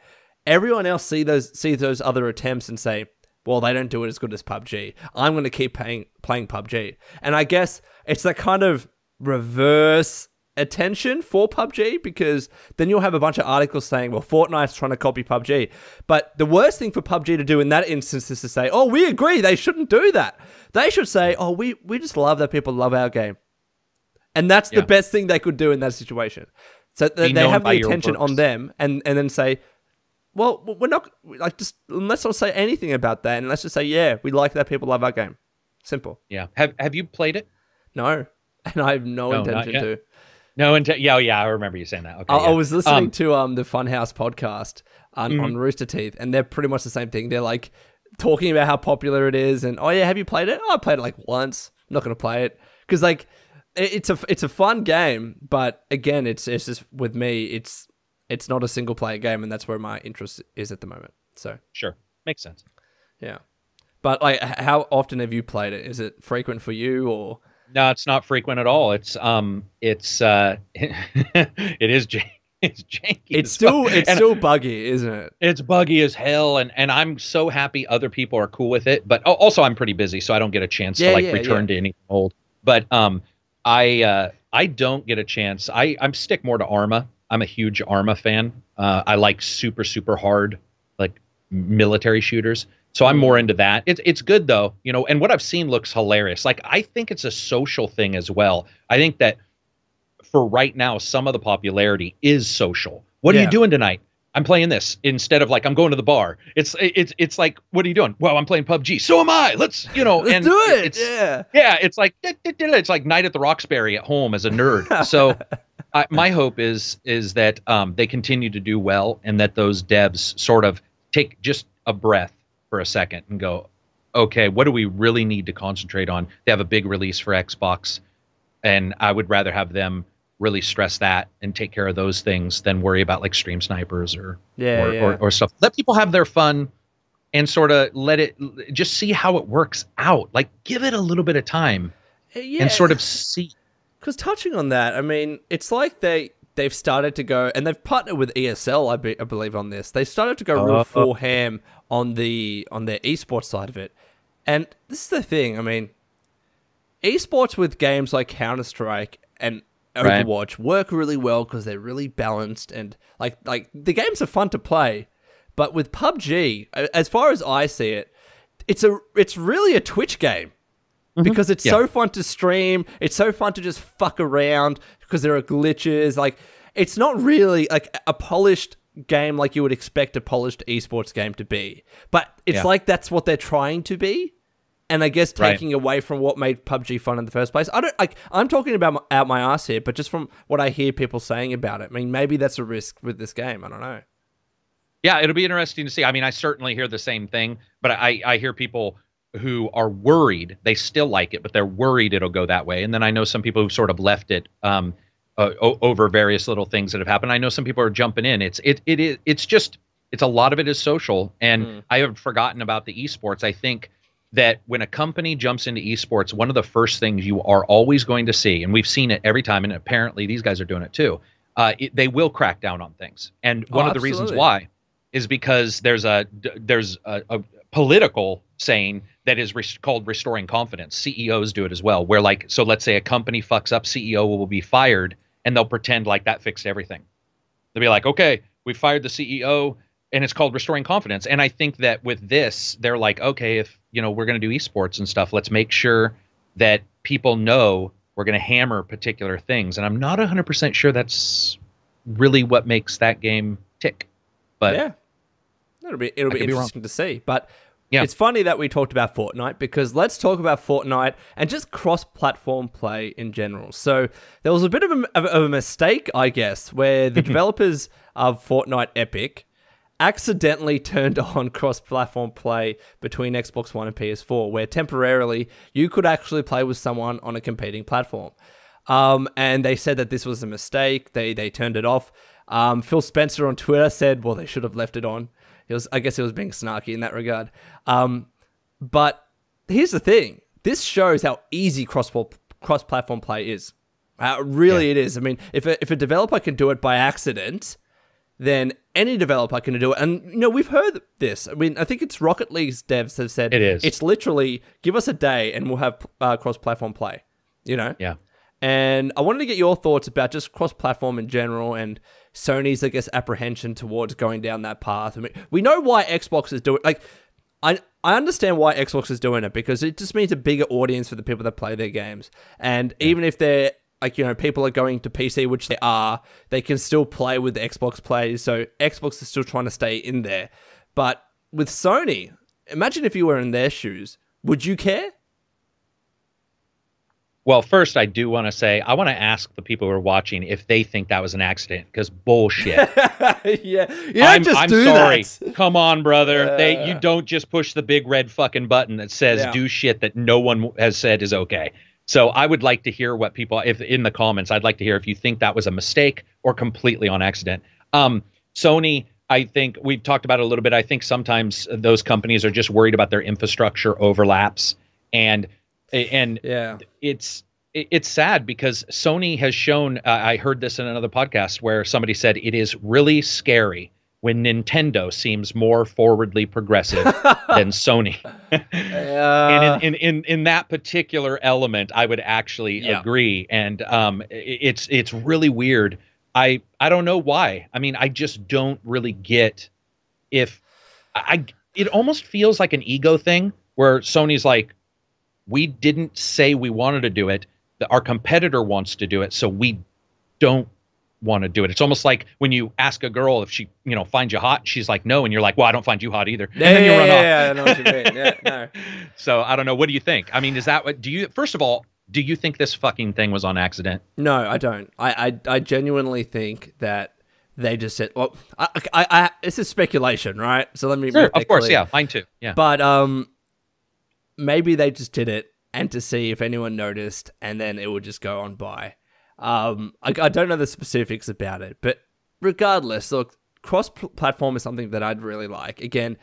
everyone else sees those other attempts and say, well, they don't do it as good as PUBG. I'm going to keep playing PUBG. And I guess it's that kind of reverse attention for PUBG, because then you'll have a bunch of articles saying, well, Fortnite's trying to copy PUBG. But the worst thing for PUBG to do in that instance is to say, oh, we agree, they shouldn't do that. They should say, oh, we just love that people love our game. And that's the best thing they could do in that situation. So they known have by the your attention on works. them, and then say, well, we're not like just let's not say anything about that, and let's just say, yeah, we like that people love our game. Simple. Yeah. Have you played it? No, and I have no No, not intention yet. to. No, yeah, I remember you saying that. Okay, I yeah. was listening to the Funhouse podcast on Rooster Teeth, and they're pretty much the same thing. They're like talking about how popular it is, and oh yeah, have you played it? Oh, I played it like once. I'm not gonna play it because like it's a fun game, but again, it's just with me, it's not a single player game, and that's where my interest is at the moment. So Sure, makes sense. yeah, but like, how often have you played it? Is it frequent for you or? No, it's not frequent at all. It is it's janky. It's still buggy, isn't it? It's buggy as hell, and I'm so happy other people are cool with it. But also, I'm pretty busy, so I don't get a chance to return to anything old. But I don't get a chance. I'm stick more to Arma. I'm a huge Arma fan. I like super hard like military shooters. So I'm more into that. It's good though, you know, and what I've seen looks hilarious. Like I think it's a social thing as well. I think that for right now, some of the popularity is social. What are you doing tonight? I'm playing this instead of like I'm going to the bar. It's like, what are you doing? Well, I'm playing PUBG. So am I. Let's do it. It's like it's like Night at the Roxbury at home as a nerd. So my hope is that they continue to do well and that those devs sort of take just a breath for a second and go, okay, what do we really need to concentrate on? They have a big release for Xbox, and I would rather have them really stress that and take care of those things than worry about like stream snipers or stuff. Let people have their fun and sort of just see how it works out. Like give it a little bit of time and sort of see. Because touching on that, I mean, it's like they've started to go, and they've partnered with ESL, I believe, on this. They started to go real full ham on their esports side of it. And this is the thing, I mean, esports with games like Counter-Strike and Overwatch work really well because they're really balanced and like the games are fun to play. But with PUBG, as far as I see it, it's really a Twitch game. Because it's so fun to stream, it's so fun to just fuck around because there are glitches. Like, it's not really like a polished game like you would expect a polished esports game to be. But it's like that's what they're trying to be. And I guess taking away from what made PUBG fun in the first place. I'm talking about out my ass here, but just from what I hear people saying about it, I mean, maybe that's a risk with this game. I don't know. Yeah, it'll be interesting to see. I mean, I certainly hear the same thing, but I hear people who are worried. They still like it, but they're worried it'll go that way. And then I know some people who've sort of left it over various little things that have happened. I know some people are jumping in. It's a lot of it is social, and I have forgotten about the esports. I think that when a company jumps into esports, one of the first things you are always going to see, and we've seen it every time, and apparently these guys are doing it too, they will crack down on things. And one of the reasons why is because there's a political saying that is called restoring confidence. CEOs do it as well, where like, so let's say a company fucks up, CEO will be fired, and they'll pretend like that fixed everything. They'll be like, okay, we fired the CEO, and it's called restoring confidence. And I think that with this, they're like, okay, if we're going to do esports and stuff, let's make sure that people know we're going to hammer particular things. And I'm not 100% sure that's really what makes that game tick. But yeah, it'll be interesting to see. But it's funny that we talked about Fortnite, because let's talk about Fortnite and just cross-platform play in general. So there was a bit of a mistake, I guess, where the developers of Fortnite Epic accidentally turned on cross-platform play between Xbox One and PS4, where temporarily you could actually play with someone on a competing platform. And they said that this was a mistake. They turned it off. Phil Spencer on Twitter said, well, they should have left it on. I guess he was being snarky in that regard. But here's the thing. This shows how easy cross-platform play is. How really it is. I mean, if a developer can do it by accident, then any developer can do it. And, we've heard this. I mean, I think it's Rocket League's devs have said it's literally, give us a day and we'll have cross-platform play, Yeah. And I wanted to get your thoughts about just cross-platform in general and Sony's, I guess, apprehension towards going down that path. I mean, we know why Xbox is doing it. Like, I understand why Xbox is doing it, because it just means a bigger audience for the people that play their games. And even if they're like, you know, people are going to PC, which they are, they can still play with the Xbox players. So Xbox is still trying to stay in there. But with Sony, imagine if you were in their shoes. Would you care? Well, first, I do want to say, I want to ask the people who are watching if they think that was an accident, because bullshit. Yeah, you don't I'm do sorry. that. Come on, brother. You don't just push the big red fucking button that says do shit that no one has said is okay. So I would like to hear what people, if in the comments, I'd like to hear if you think that was a mistake or completely on accident. Sony, I think we've talked about it a little bit. I think sometimes those companies are just worried about their infrastructure overlaps, and it's sad because Sony has shown, I heard this in another podcast where somebody said it is really scary when Nintendo seems more forwardly progressive than Sony. And in that particular element, I would actually agree. And it's really weird. I don't know why. I mean, I just don't really get it almost feels like an ego thing where Sony's like, we didn't say we wanted to do it. Our competitor wants to do it, so we don't want to do it. It's almost like when you ask a girl if she, you know, finds you hot, she's like, no, and you're like, well, I don't find you hot either. And then you run off. Yeah, I know what you mean. Yeah, no. So I don't know. What do you think? I mean, is that what first of all, do you think this fucking thing was on accident? No, I don't. I genuinely think that they just said, well, this is speculation, right? So let me sure, make that of course, clear. yeah, mine too. Yeah. But maybe they just did it and to see if anyone noticed, and then it would just go on by. I don't know the specifics about it, but regardless, look, cross-platform is something that I'd really like. Again,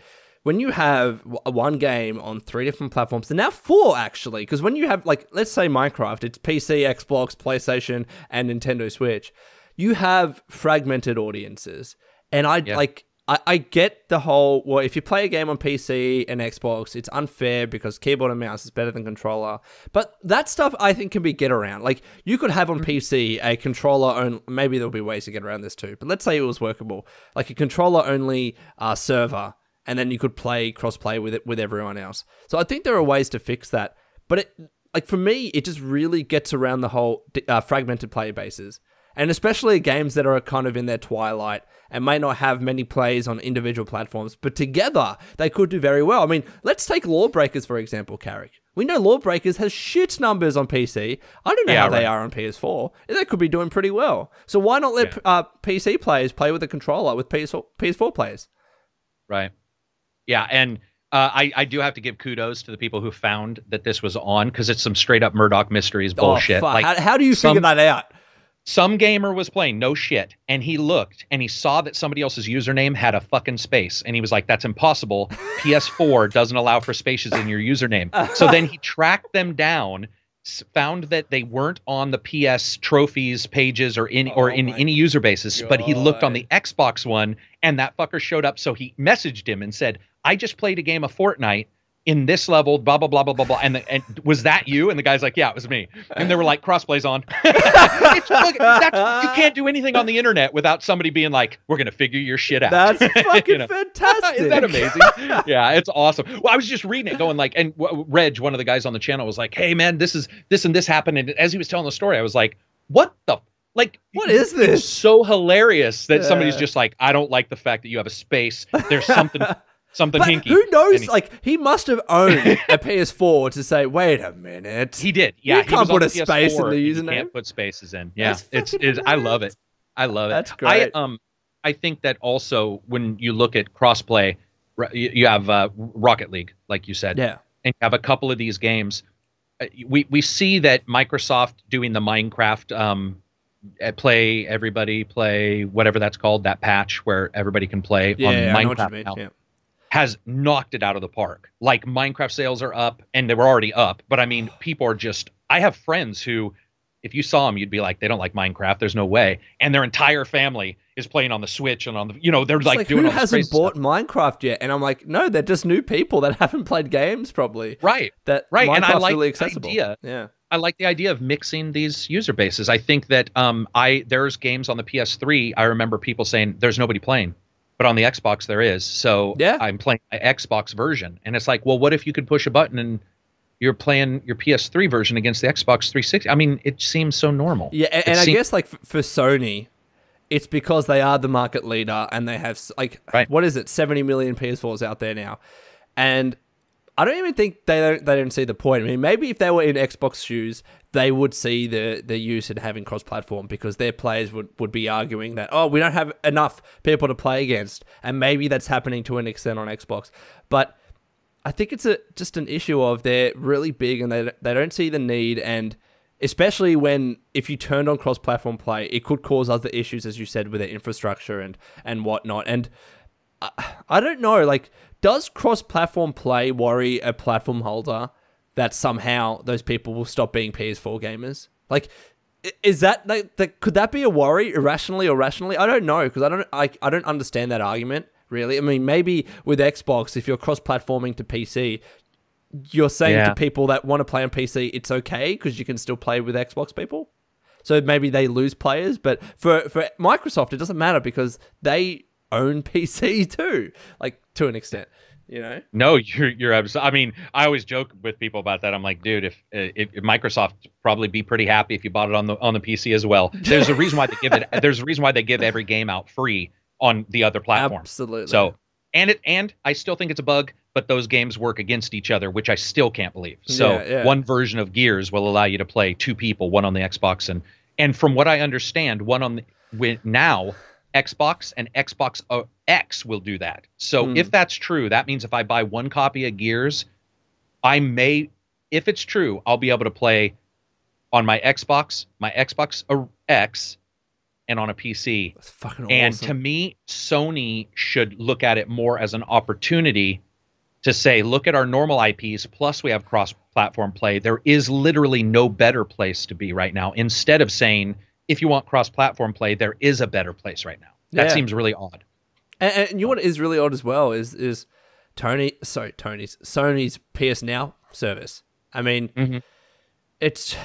when you have one game on 3 different platforms, and now 4 actually, because when you have, like, let's say Minecraft, it's PC, Xbox, PlayStation, and Nintendo Switch, you have fragmented audiences. And I get the whole, well, if you play a game on PC and Xbox, it's unfair because keyboard and mouse is better than controller. But that stuff I think can be get around. Like, you could have on PC a controller only, maybe there'll be ways to get around this too, but let's say it was workable. Like a controller only server, and then you could play cross-play with it with everyone else. So I think there are ways to fix that. But it, like, for me, it just really gets around the whole fragmented player bases. And especially games that are kind of in their twilight and may not have many plays on individual platforms, but together they could do very well. I mean, let's take Lawbreakers, for example, Karak. We know Lawbreakers has shit numbers on PC. I don't know how they are on PS4. They could be doing pretty well. So why not let PC players play with a controller with PS4 players? Right. Yeah, and I do have to give kudos to the people who found that this was on, because it's some straight up Murdoch Mysteries bullshit. Oh, fuck. Like, how do you figure that out? Some gamer was playing, no shit, and he looked and he saw that somebody else's username had a fucking space, and he was like, that's impossible. PS4 doesn't allow for spaces in your username. So then he tracked them down, found that they weren't on the PS trophies pages or in any user bases, but he looked on the Xbox one and that fucker showed up. So he messaged him and said, I just played a game of Fortnite in this level, blah, blah, blah, blah, blah, blah. And was that you? And the guy's like, yeah, it was me. And they were like, crossplay's on. You can't do anything on the internet without somebody being like, we're going to figure your shit out. That's fucking fantastic. Isn't that amazing? Yeah, it's awesome. Well, I was just reading it going like, and Reg, one of the guys on the channel, was like, hey man, this and this happened. And as he was telling the story, I was like, what the, like, what is this? It's so hilarious that somebody's just like, I don't like the fact that you have a space. There's something hinky. Who knows? Like, he must have owned a PS4 to say, wait a minute. He did. Yeah. You can't put a space in the username. You can't put spaces in. Yeah. I love it. I love it. That's great. I think that also when you look at crossplay, you have Rocket League, like you said. Yeah. And you have a couple of these games. We see that Microsoft doing the Minecraft everybody play, whatever that's called, that patch where everybody can play on Minecraft now. Yeah. Has knocked it out of the park. Like, Minecraft sales are up, and they were already up. But I mean, people are just, I have friends who, if you saw them, you'd be like, they don't like Minecraft. There's no way. And their entire family is playing on the Switch and on the, they're like doing who all this hasn't bought stuff. Minecraft yet? And I'm like, no, they're just new people that haven't played games probably. Right. Minecraft's and I like really accessible. The idea. Yeah. I like the idea of mixing these user bases. I think that there's games on the PS3. I remember people saying there's nobody playing. But on the Xbox there is, so I'm playing an Xbox version, and it's like, well, what if you could push a button and you're playing your PS3 version against the Xbox 360. I mean, it seems so normal. Yeah, and I guess like for Sony, it's because they are the market leader and they have like, what is it, 70 million PS4s out there now. And I don't even think they don't see the point. I mean, maybe if they were in Xbox shoes, they would see the use in having cross-platform, because their players would be arguing that, oh, we don't have enough people to play against. And maybe that's happening to an extent on Xbox. But I think it's just an issue of they're really big and they don't see the need, and especially if you turned on cross-platform play, it could cause other issues, as you said, with their infrastructure and whatnot. And I don't know, like, does cross-platform play worry a platform holder that somehow those people will stop being PS4 gamers? Like, is that like could that be a worry, irrationally or rationally? I don't know, because I don't understand that argument. Really, I mean, maybe with Xbox, if you're cross-platforming to PC, you're saying to people that want to play on PC, it's okay because you can still play with Xbox people. So maybe they lose players, but for Microsoft, it doesn't matter because they own PC too, like to an extent, you know? No, you're absolutely. I mean, I always joke with people about that. I'm like, dude, if Microsoft probably be pretty happy if you bought it on the PC as well. There's a reason why they give it. There's a reason why they give every game out free on the other platforms. Absolutely. So, and I still think it's a bug, but those games work against each other, which I still can't believe. So one version of Gears will allow you to play two people, one on the Xbox and from what I understand, one on now Xbox and Xbox X will do that. So if that's true, that means if I buy one copy of Gears, if it's true, I'll be able to play on my Xbox X, and on a PC. That's fucking awesome. And to me, Sony should look at it more as an opportunity to say, look at our normal IPs, plus we have cross-platform play. There is literally no better place to be right now. Instead of saying, if you want cross-platform play, there is a better place right now. That seems really odd. And you know what is really odd as well is Sony's PS Now service. I mean, it's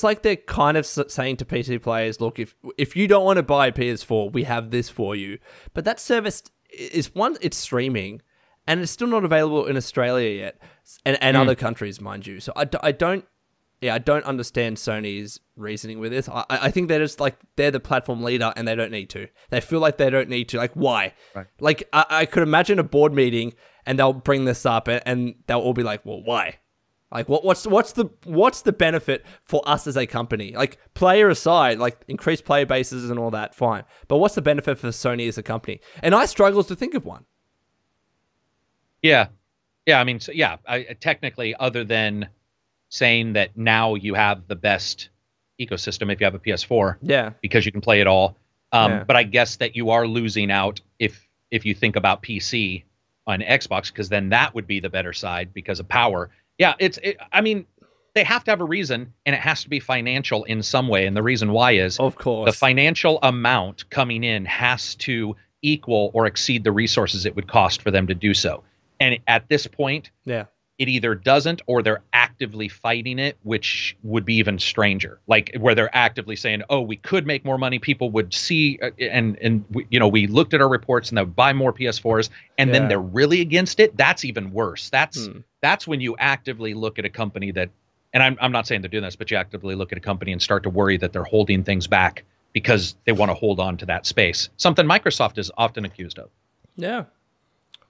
like they're kind of saying to PC players, look, if you don't want to buy PS4, we have this for you. But that service is it's streaming, and it's still not available in Australia yet, and other countries, mind you. So I don't understand Sony's reasoning with this. I think they're just like, they're the platform leader and they don't need to. They feel like they don't need to. Like, why? Right. Like, I could imagine a board meeting and they'll bring this up and they'll all be like, well, why? Like, what's the benefit for us as a company? Like, player aside, like increased player bases and all that, fine. But what's the benefit for Sony as a company? And I struggle to think of one. Yeah. I mean, technically, other than saying that now you have the best ecosystem if you have a PS4, because you can play it all. But I guess that you are losing out if you think about PC on Xbox, because then that would be the better side because of power. Yeah, I mean, they have to have a reason, and it has to be financial in some way. And the reason why is, of course, the financial amount coming in has to equal or exceed the resources it would cost for them to do so. And at this point, it either doesn't, or they're actively fighting it, which would be even stranger. Like, where they're actively saying, "Oh, we could make more money. People would see, and we looked at our reports, and they would buy more PS4s." And then they're really against it. That's even worse. That's when you actively look at a company that, and I'm not saying they're doing this, but you actively look at a company and start to worry that they're holding things back because they want to hold on to that space. Something Microsoft is often accused of. Yeah.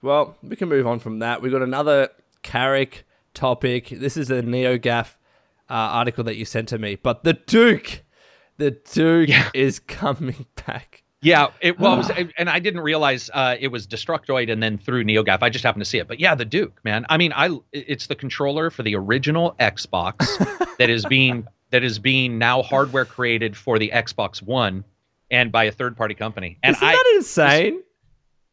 Well, we can move on from that. We've got another Karak topic. This is a NeoGAF article that you sent to me. But the Duke is coming back. Yeah, it was, and I didn't realize it was Destructoid and then through NeoGAF. I just happened to see it. But yeah, the Duke, man. I mean, it's the controller for the original Xbox that is being now hardware created for the Xbox One and by a third-party company. And Isn't that insane?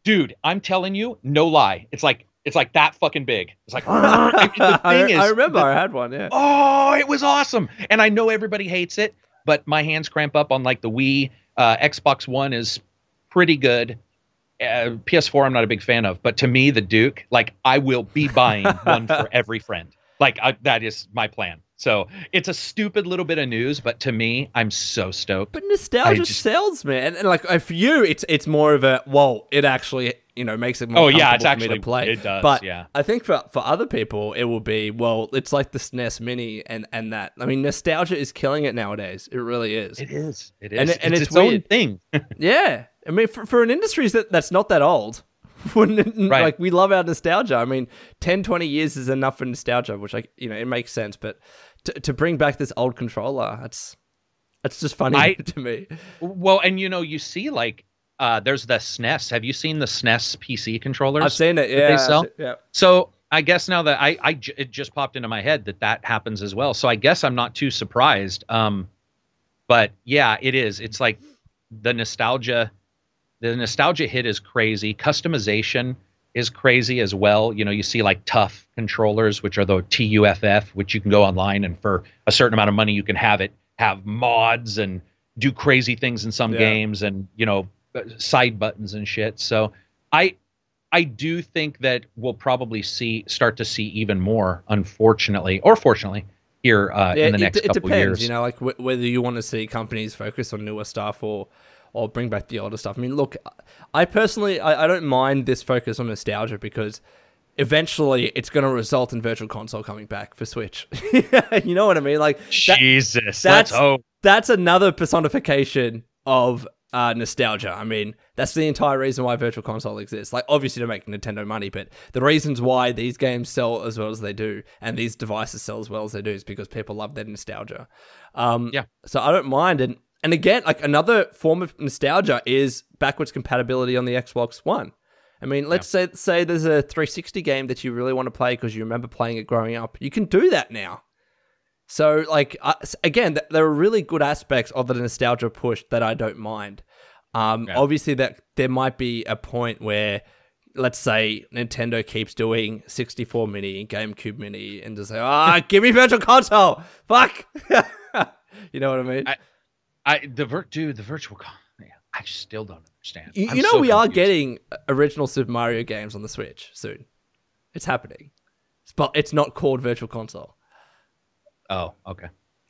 Dude, I'm telling you, no lie. It's like that fucking big. It's like, the thing I remember I had one, yeah. Oh, it was awesome. And I know everybody hates it, but my hands cramp up on like the Wii. Xbox One is pretty good. PS4 I'm not a big fan of, but to me, the Duke, like, I will be buying one for every friend. Like, that is my plan. So it's a stupid little bit of news, but to me, I'm so stoked. But nostalgia sells, man. And like for you, it's more of a, well, it actually, makes it more comfortable for me to play. It does, but yeah. I think for other people, it will be, well, it's like the SNES Mini and that. I mean, nostalgia is killing it nowadays. It really is. It is. And it's its weird. own thing. Yeah. I mean, for an industry that's not that old, right. Like we love our nostalgia. I mean, 10, 20 years is enough for nostalgia, which it makes sense. But to bring back this old controller, it's just funny to me. Well, and you see like there's the SNES. Have you seen the SNES PC controllers? I've seen it. Yeah. They sell? Yeah. So I guess now that it just popped into my head that happens as well. So I guess I'm not too surprised. But yeah, it is. It's like the nostalgia hit is crazy. Customization is crazy as well. You see like tough controllers, which are the TUFF, which you can go online and for a certain amount of money you can have mods and do crazy things in some games and side buttons and shit. So I do think that we'll probably start to see even more, unfortunately or fortunately, here in the next couple depends, years. Like whether you want to see companies focus on newer stuff or bring back the older stuff. I mean, look, I personally, I don't mind this focus on nostalgia because eventually it's going to result in Virtual Console coming back for Switch. You know what I mean? Like, Jesus, that's another personification of nostalgia. I mean, that's the entire reason why Virtual Console exists. Like, obviously to make Nintendo money, but the reasons why these games sell as well as they do and these devices sell as well as they do is because people love their nostalgia. So I don't mind. And again, like another form of nostalgia is backwards compatibility on the Xbox One. I mean, let's say there's a 360 game that you really want to play because you remember playing it growing up. You can do that now. So, like, again, there are really good aspects of the nostalgia push that I don't mind. Obviously, that there might be a point where, let's say, Nintendo keeps doing 64 Mini, GameCube Mini, and just say, give me Virtual Console! Fuck! You know what I mean? The Virtual Console, I still don't understand. We are getting original Super Mario games on the Switch soon. It's happening. But it's not called Virtual Console. Oh, okay.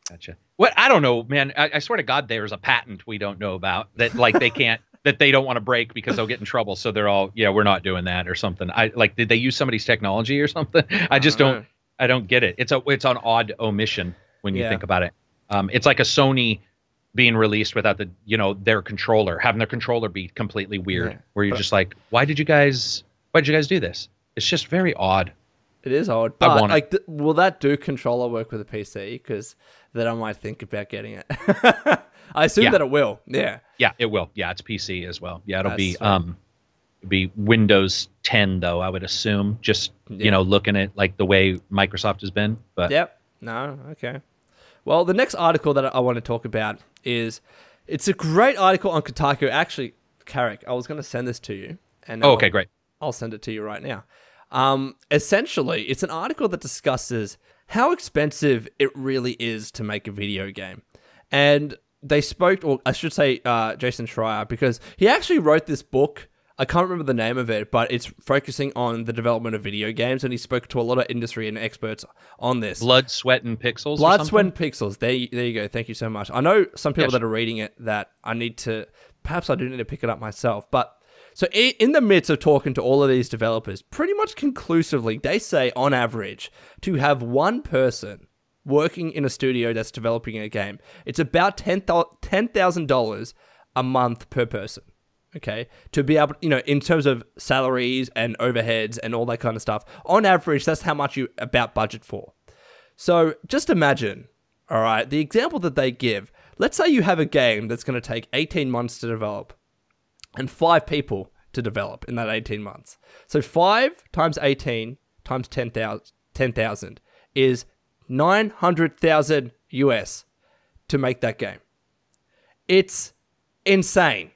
Gotcha. What? I don't know, man. I swear to God, there's a patent we don't know about that, like, they can't, that they don't want to break because they'll get in trouble. So they're all, we're not doing that or something. Did they use somebody's technology or something? I don't get it. It's an odd omission when you think about it. It's like a Sony being released without their controller, having their controller be completely weird, where you're just like, why did you guys do this? It's just very odd. It is odd, but like, will that do controller work with a PC? Because then I might think about getting it. I assume that it will. Yeah. Yeah, it will. Yeah, it's PC as well. Yeah, it'll be Windows 10 though, I would assume. Just looking at like the way Microsoft has been. But okay. Well, the next article that I want to talk about it's a great article on Kotaku. Actually, Karak, I was going to send this to you. And okay, great. I'll send it to you right now. Essentially, it's an article that discusses how expensive it really is to make a video game. And they spoke, or I should say Jason Schreier, because he actually wrote this book. I can't remember the name of it, but it's focusing on the development of video games, and he spoke to a lot of industry and experts on this. Blood, Sweat, and Pixels. Blood, Sweat, and Pixels. There you go. Thank you so much. I know some people that are reading it that perhaps I do need to pick it up myself. But so in the midst of talking to all of these developers, pretty much conclusively, they say on average to have one person working in a studio that's developing a game, it's about $10,000 a month per person. Okay, to be able, in terms of salaries and overheads and all that kind of stuff, on average, that's how much you about budget for. So just imagine, all right, the example that they give, let's say you have a game that's going to take 18 months to develop and 5 people to develop in that 18 months. So 5 times 18 times 10,000 is 900,000 US to make that game. It's insane.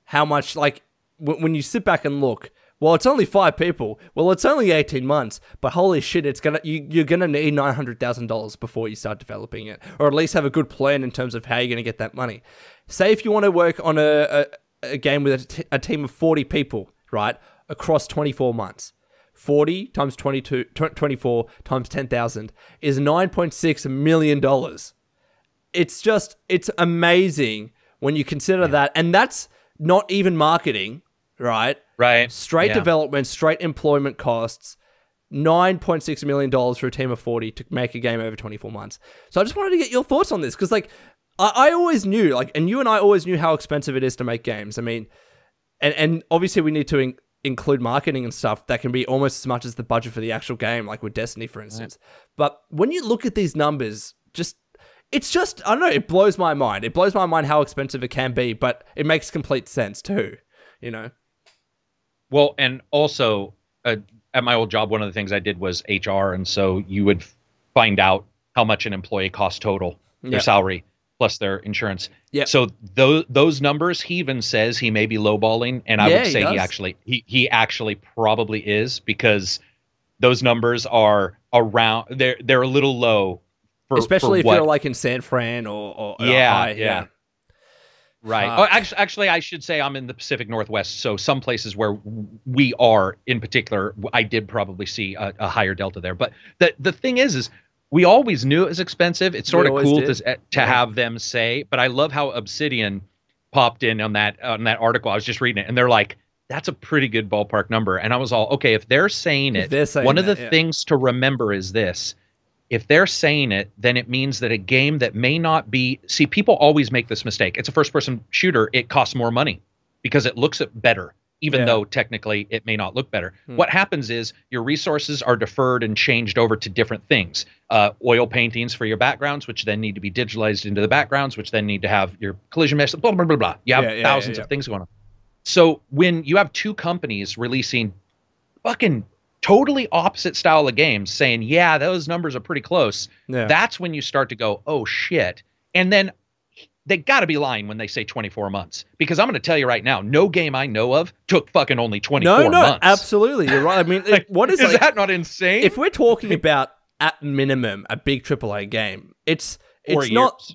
How much, like, when you sit back and look, well, it's only 5 people. Well, it's only 18 months, but holy shit, you're gonna need $900,000 before you start developing it, or at least have a good plan in terms of how you're gonna get that money. Say if you want to work on a game with a team of 40 people, right, across 24 months, 40 times 24 times 10,000 is $9.6 million. It's amazing when you consider that. And that's not even marketing, right? Right. Straight development, straight employment costs, $9.6 million for a team of 40 to make a game over 24 months. So I just wanted to get your thoughts on this, because like I always knew, like, and you and I always knew how expensive it is to make games. I mean, and obviously we need to include marketing and stuff that can be almost as much as the budget for the actual game, like with Destiny, for instance. Right. But when you look at these numbers, it's just, I don't know, it blows my mind. It blows my mind how expensive it can be, but it makes complete sense too, you know? Well, and also at my old job, one of the things I did was HR. And so you would find out how much an employee costs total, their salary plus their insurance. Yeah. So those numbers, he even says he may be lowballing. And I would say he actually probably is, because those numbers are around, they're a little low. Especially if you're like in San Fran or high, right. Oh, actually, I should say I'm in the Pacific Northwest, so some places where we are, in particular, I did probably see a higher delta there. But the thing is we always knew it was expensive. It's sort of cool to have them say. But I love how Obsidian popped in on that article. I was just reading it, and they're like, "That's a pretty good ballpark number." And I was all, okay, if they're saying it, one of the things to remember is this. If they're saying it, then it means that a game that may not be... See, people always make this mistake. It's a first-person shooter. It costs more money because it looks better, even though technically it may not look better. What happens is your resources are deferred and changed over to different things. Oil paintings for your backgrounds, which then need to be digitalized into the backgrounds, which then need to have your collision mesh, blah, blah, blah, blah. You have thousands of things going on. So when you have two companies releasing fucking... totally opposite style of games saying, yeah, those numbers are pretty close. Yeah. That's when you start to go, oh shit. And then they got to be lying when they say 24 months, because I'm going to tell you right now, no game I know of took fucking only 24 months. No, absolutely. You're right. I mean, what is that not insane? If we're talking about at minimum a big AAA game, it's not.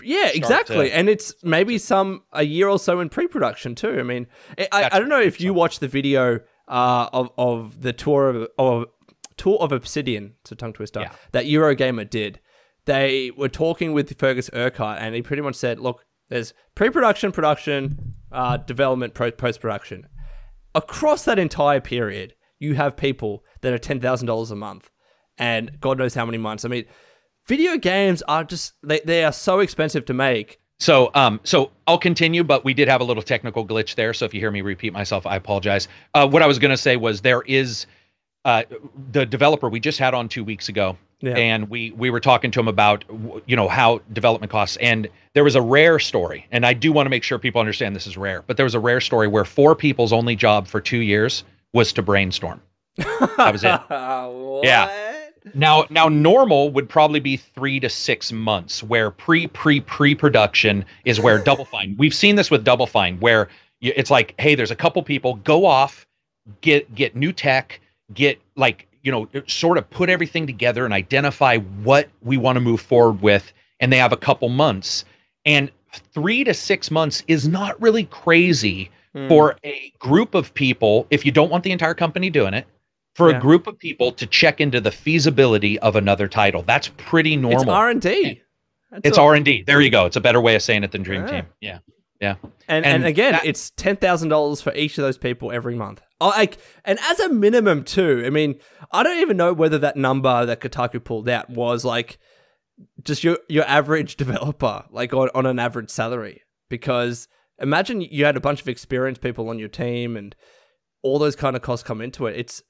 Yeah, exactly. And it's maybe a year or so in pre-production too. I mean, I don't know if you watched the video of the tour of Obsidian, it's a tongue twister, that Eurogamer did. They were talking with Fergus Urquhart, and he pretty much said, look, there's pre-production, production, development, post-production. Across that entire period, you have people that are $10,000 a month, and God knows how many months. I mean, video games are just, they are so expensive to make. So I'll continue, but we did have a little technical glitch there. So if you hear me repeat myself, I apologize. What I was going to say was there is the developer we just had on 2 weeks ago, and we were talking to him about, how development costs. And there was a rare story, and I do want to make sure people understand this is rare, but there was a rare story where 4 people's only job for 2 years was to brainstorm. That was it. What? Yeah. Now normal would probably be 3 to 6 months, where pre-production is where Double Fine. We've seen this with Double Fine, where it's like, hey, there's a couple people, go off, get new tech, sort of put everything together and identify what we want to move forward with, and they have a couple months. And 3 to 6 months is not really crazy for a group of people, if you don't want the entire company doing it. For a group of people to check into the feasibility of another title. That's pretty normal. It's R&D. It's R&D. There you go. It's a better way of saying it than Dream Team. Yeah. And again, it's $10,000 for each of those people every month. And as a minimum too, I mean, I don't even know whether that number that Kotaku pulled out was like just your average developer, like on an average salary. Because imagine you had a bunch of experienced people on your team and all those kind of costs come into it.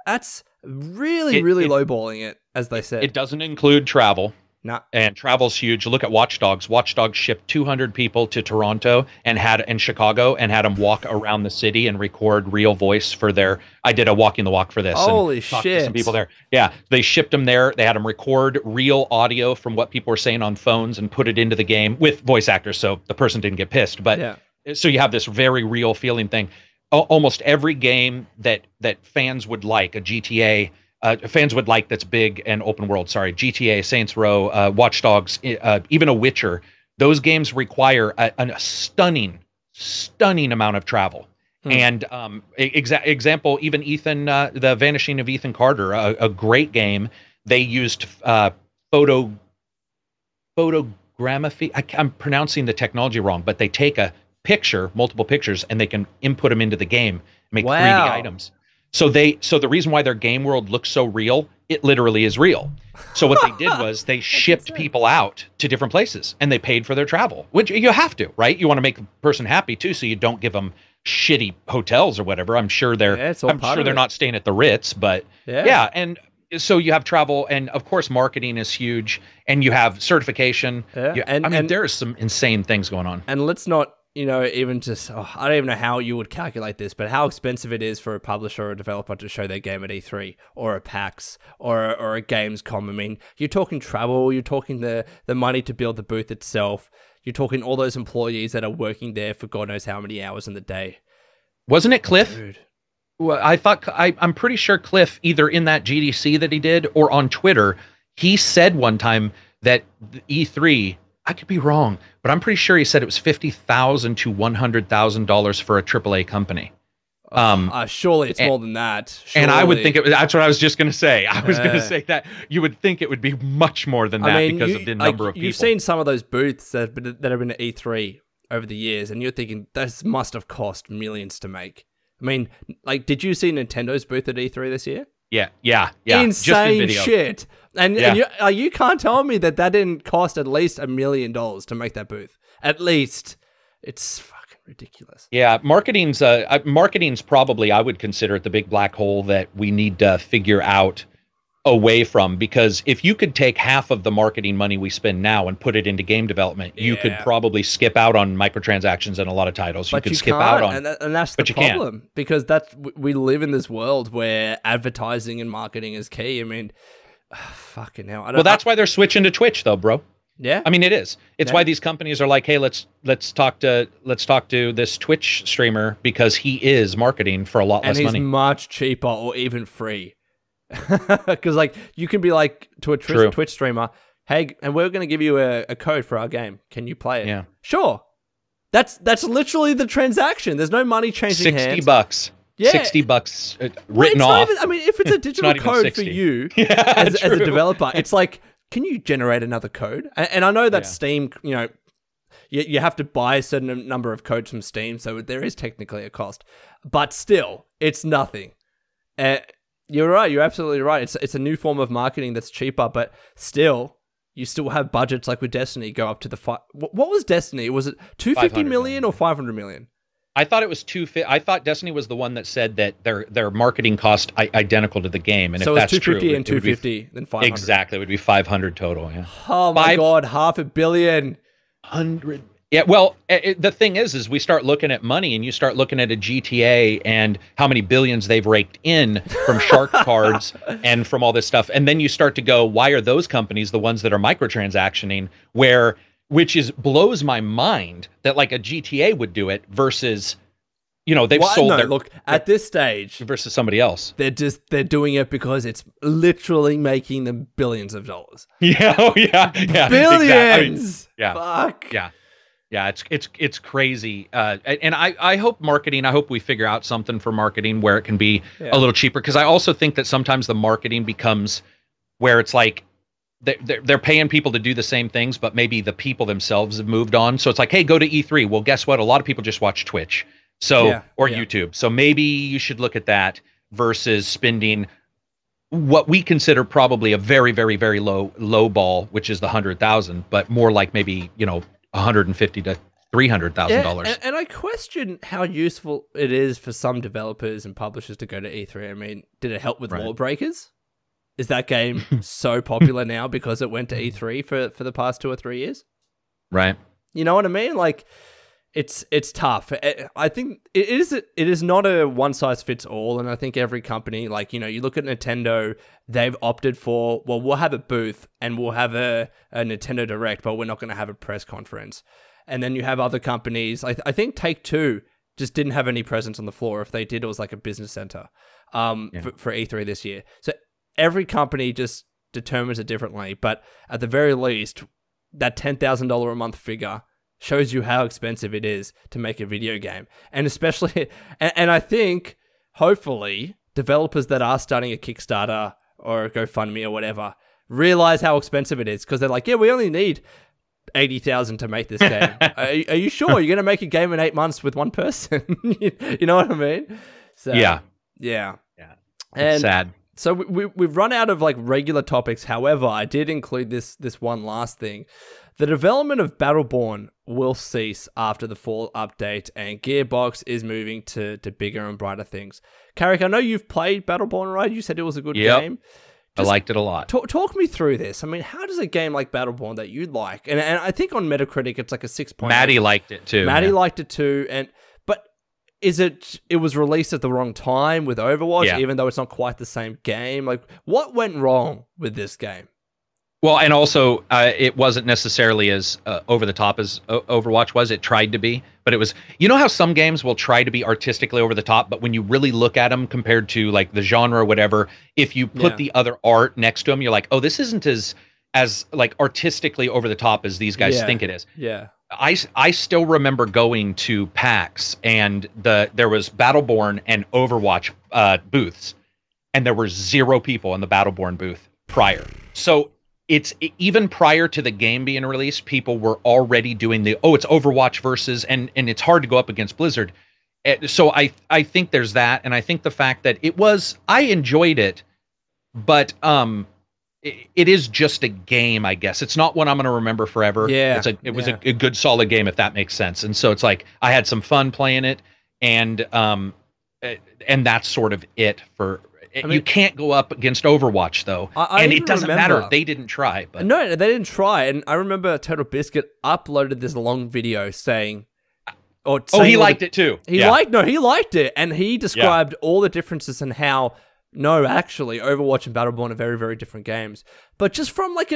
That's really lowballing it, as they said. It doesn't include travel. Nah. And travel's huge. Look at Watch Dogs. Watch Dogs shipped 200 people to Toronto and Chicago and had them walk around the city and record real voice for their... I did a walking the walk for this. Holy shit. To some people there. Yeah, they shipped them there. They had them record real audio from what people were saying on phones and put it into the game with voice actors, so the person didn't get pissed. But so you have this very real feeling thing. Almost every game that fans would like, a GTA, fans would like that's big and open world, GTA, Saints Row, Watch Dogs, even a Witcher, those games require a stunning amount of travel. And example, even Ethan, The Vanishing of Ethan Carter, a great game. They used photogrammetry. I'm pronouncing the technology wrong, but they take a picture, multiple pictures, and they can input them into the game, make 3D items. So the reason why their game world looks so real, it literally is real. So what they did was they shipped people out to different places, and they paid for their travel, which you have to, right? You want to make the person happy too, so you don't give them shitty hotels or whatever. I'm sure they're not staying at the Ritz, but yeah. And so you have travel, and of course marketing is huge, and you have certification. And there's some insane things going on. And let's not, even just, I don't even know how you would calculate this, but how expensive it is for a publisher or a developer to show their game at E3 or a PAX or a Gamescom. I mean, you're talking travel, you're talking the money to build the booth itself. You're talking all those employees that are working there for God knows how many hours in the day. Wasn't it Cliff? Dude. Well, I'm pretty sure Cliff, either in that GDC that he did or on Twitter, he said one time that E3, I could be wrong, but I'm pretty sure he said it was $50,000 to $100,000 for a AAA company. Surely it's more than that. And I would think that's what I was just going to say. I was going to say that you would think it would be much more than that because of the number of people. You've seen some of those booths that have been at E3 over the years, and you're thinking this must have cost millions to make. I mean, did you see Nintendo's booth at E3 this year? Yeah. Insane shit. And you can't tell me that didn't cost at least $1 million to make that booth. At least. It's fucking ridiculous. Yeah, marketing's probably, I would consider it the big black hole that we need to figure out away from, because if you could take half of the marketing money we spend now and put it into game development, you could probably skip out on microtransactions and a lot of titles. But you skip out on, and that's the problem, because we live in this world where advertising and marketing is key. I mean, fucking hell. That's why they're switching to Twitch, though, bro. Yeah, I mean, it is. It's why these companies are like, hey, let's talk to this Twitch streamer because he is marketing for a lot less money. And he's much cheaper or even free. Because you can be like to a Twitch streamer, hey, and we're going to give you a code for our game. Can you play it? Yeah, sure. That's literally the transaction. There's no money changing hands. $60. Yeah. $60 written off. If it's a digital code for you as a developer, it's like, can you generate another code? And I know that Steam, you have to buy a certain number of codes from Steam, so there is technically a cost, but still, it's nothing. You're right. You're absolutely right. It's a new form of marketing that's cheaper, but still, you still have budgets like with Destiny go up to the what was Destiny? Was it 250 million or 500 million? I thought it was 250. I thought Destiny was the one that said that their marketing cost identical to the game, and so if that's 250 true, and 250, then 500. Exactly, it would be 500 total. Yeah. Oh my God, $500 million. 100. Yeah, well, the thing is we start looking at money, and you start looking at a GTA and how many billions they've raked in from shark cards and from all this stuff, and then you start to go, why are those companies the ones that are microtransactioning? Which blows my mind that like a GTA would do it versus, they've sold their look at this stage versus somebody else. They're doing it because it's literally making them billions of dollars. Yeah, billions. Exactly. Fuck. Yeah, it's crazy. And I hope marketing. I hope we figure out something for marketing where it can be a little cheaper, because I also think that sometimes the marketing becomes where it's like they're paying people to do the same things, but maybe the people themselves have moved on. So it's like, hey, go to E3. Well, guess what? A lot of people just watch Twitch, or YouTube. So maybe you should look at that versus spending what we consider probably a very, very, very low ball, which is the 100,000, but more like maybe $150,000 to $300,000. And I question how useful it is for some developers and publishers to go to E3. I mean, did it help with Lawbreakers? Is that game so popular now because it went to E3 for the past 2 or 3 years? Right. You know what I mean? Like, it's tough. I think it is not a one size fits all, and I think every company, like, you look at Nintendo, they've opted for, well, we'll have a booth and we'll have a Nintendo Direct, but we're not going to have a press conference. And then you have other companies. I think Take-Two just didn't have any presence on the floor. If they did, it was like a business center for E3 this year. So every company just determines it differently, but at the very least, that $10,000 a month figure shows you how expensive it is to make a video game. And especially, and I think, hopefully, developers that are starting a Kickstarter or a GoFundMe or whatever realize how expensive it is, because they're like, yeah, we only need 80,000 to make this game. Are you sure you're going to make a game in 8 months with one person? You know what I mean? So, yeah. It's sad. So we've run out of like regular topics. However, I did include this one last thing. The development of Battleborn will cease after the fall update, and Gearbox is moving to bigger and brighter things. Karak, I know you've played Battleborn, right? You said it was a good game. I liked it a lot. Talk me through this. I mean, how does a game like Battleborn that you like, and I think on Metacritic it's like a 6.8. Matty liked it too. Liked it too, but is it was released at the wrong time with Overwatch, even though it's not quite the same game? Like, what went wrong with this game? Well, and also, it wasn't necessarily as over the top as Overwatch was. It tried to be, but it was. You know how some games will try to be artistically over the top, but when you really look at them compared to like the genre or whatever, if you put the other art next to them, you're like, oh, this isn't as like artistically over the top as these guys think it is. Yeah. I still remember going to PAX, and there was Battleborn and Overwatch booths, and there were 0 people in the Battleborn booth prior. So it's even prior to the game being released, people were already doing it's Overwatch versus, and it's hard to go up against Blizzard. So I think there's that, and I think the fact that I enjoyed it, but it is just a game, I guess. It's not one I'm going to remember forever. Yeah. It was a good, solid game, if that makes sense. And so it's like, I had some fun playing it, and that's sort of it for... I mean, you can't go up against Overwatch, though. And it doesn't matter. They didn't try. But. No, they didn't try. And I remember Total Biscuit uploaded this long video saying... he liked it too. He liked it. And he described all the differences and how... No, actually, Overwatch and Battleborn are very, very different games. But just from like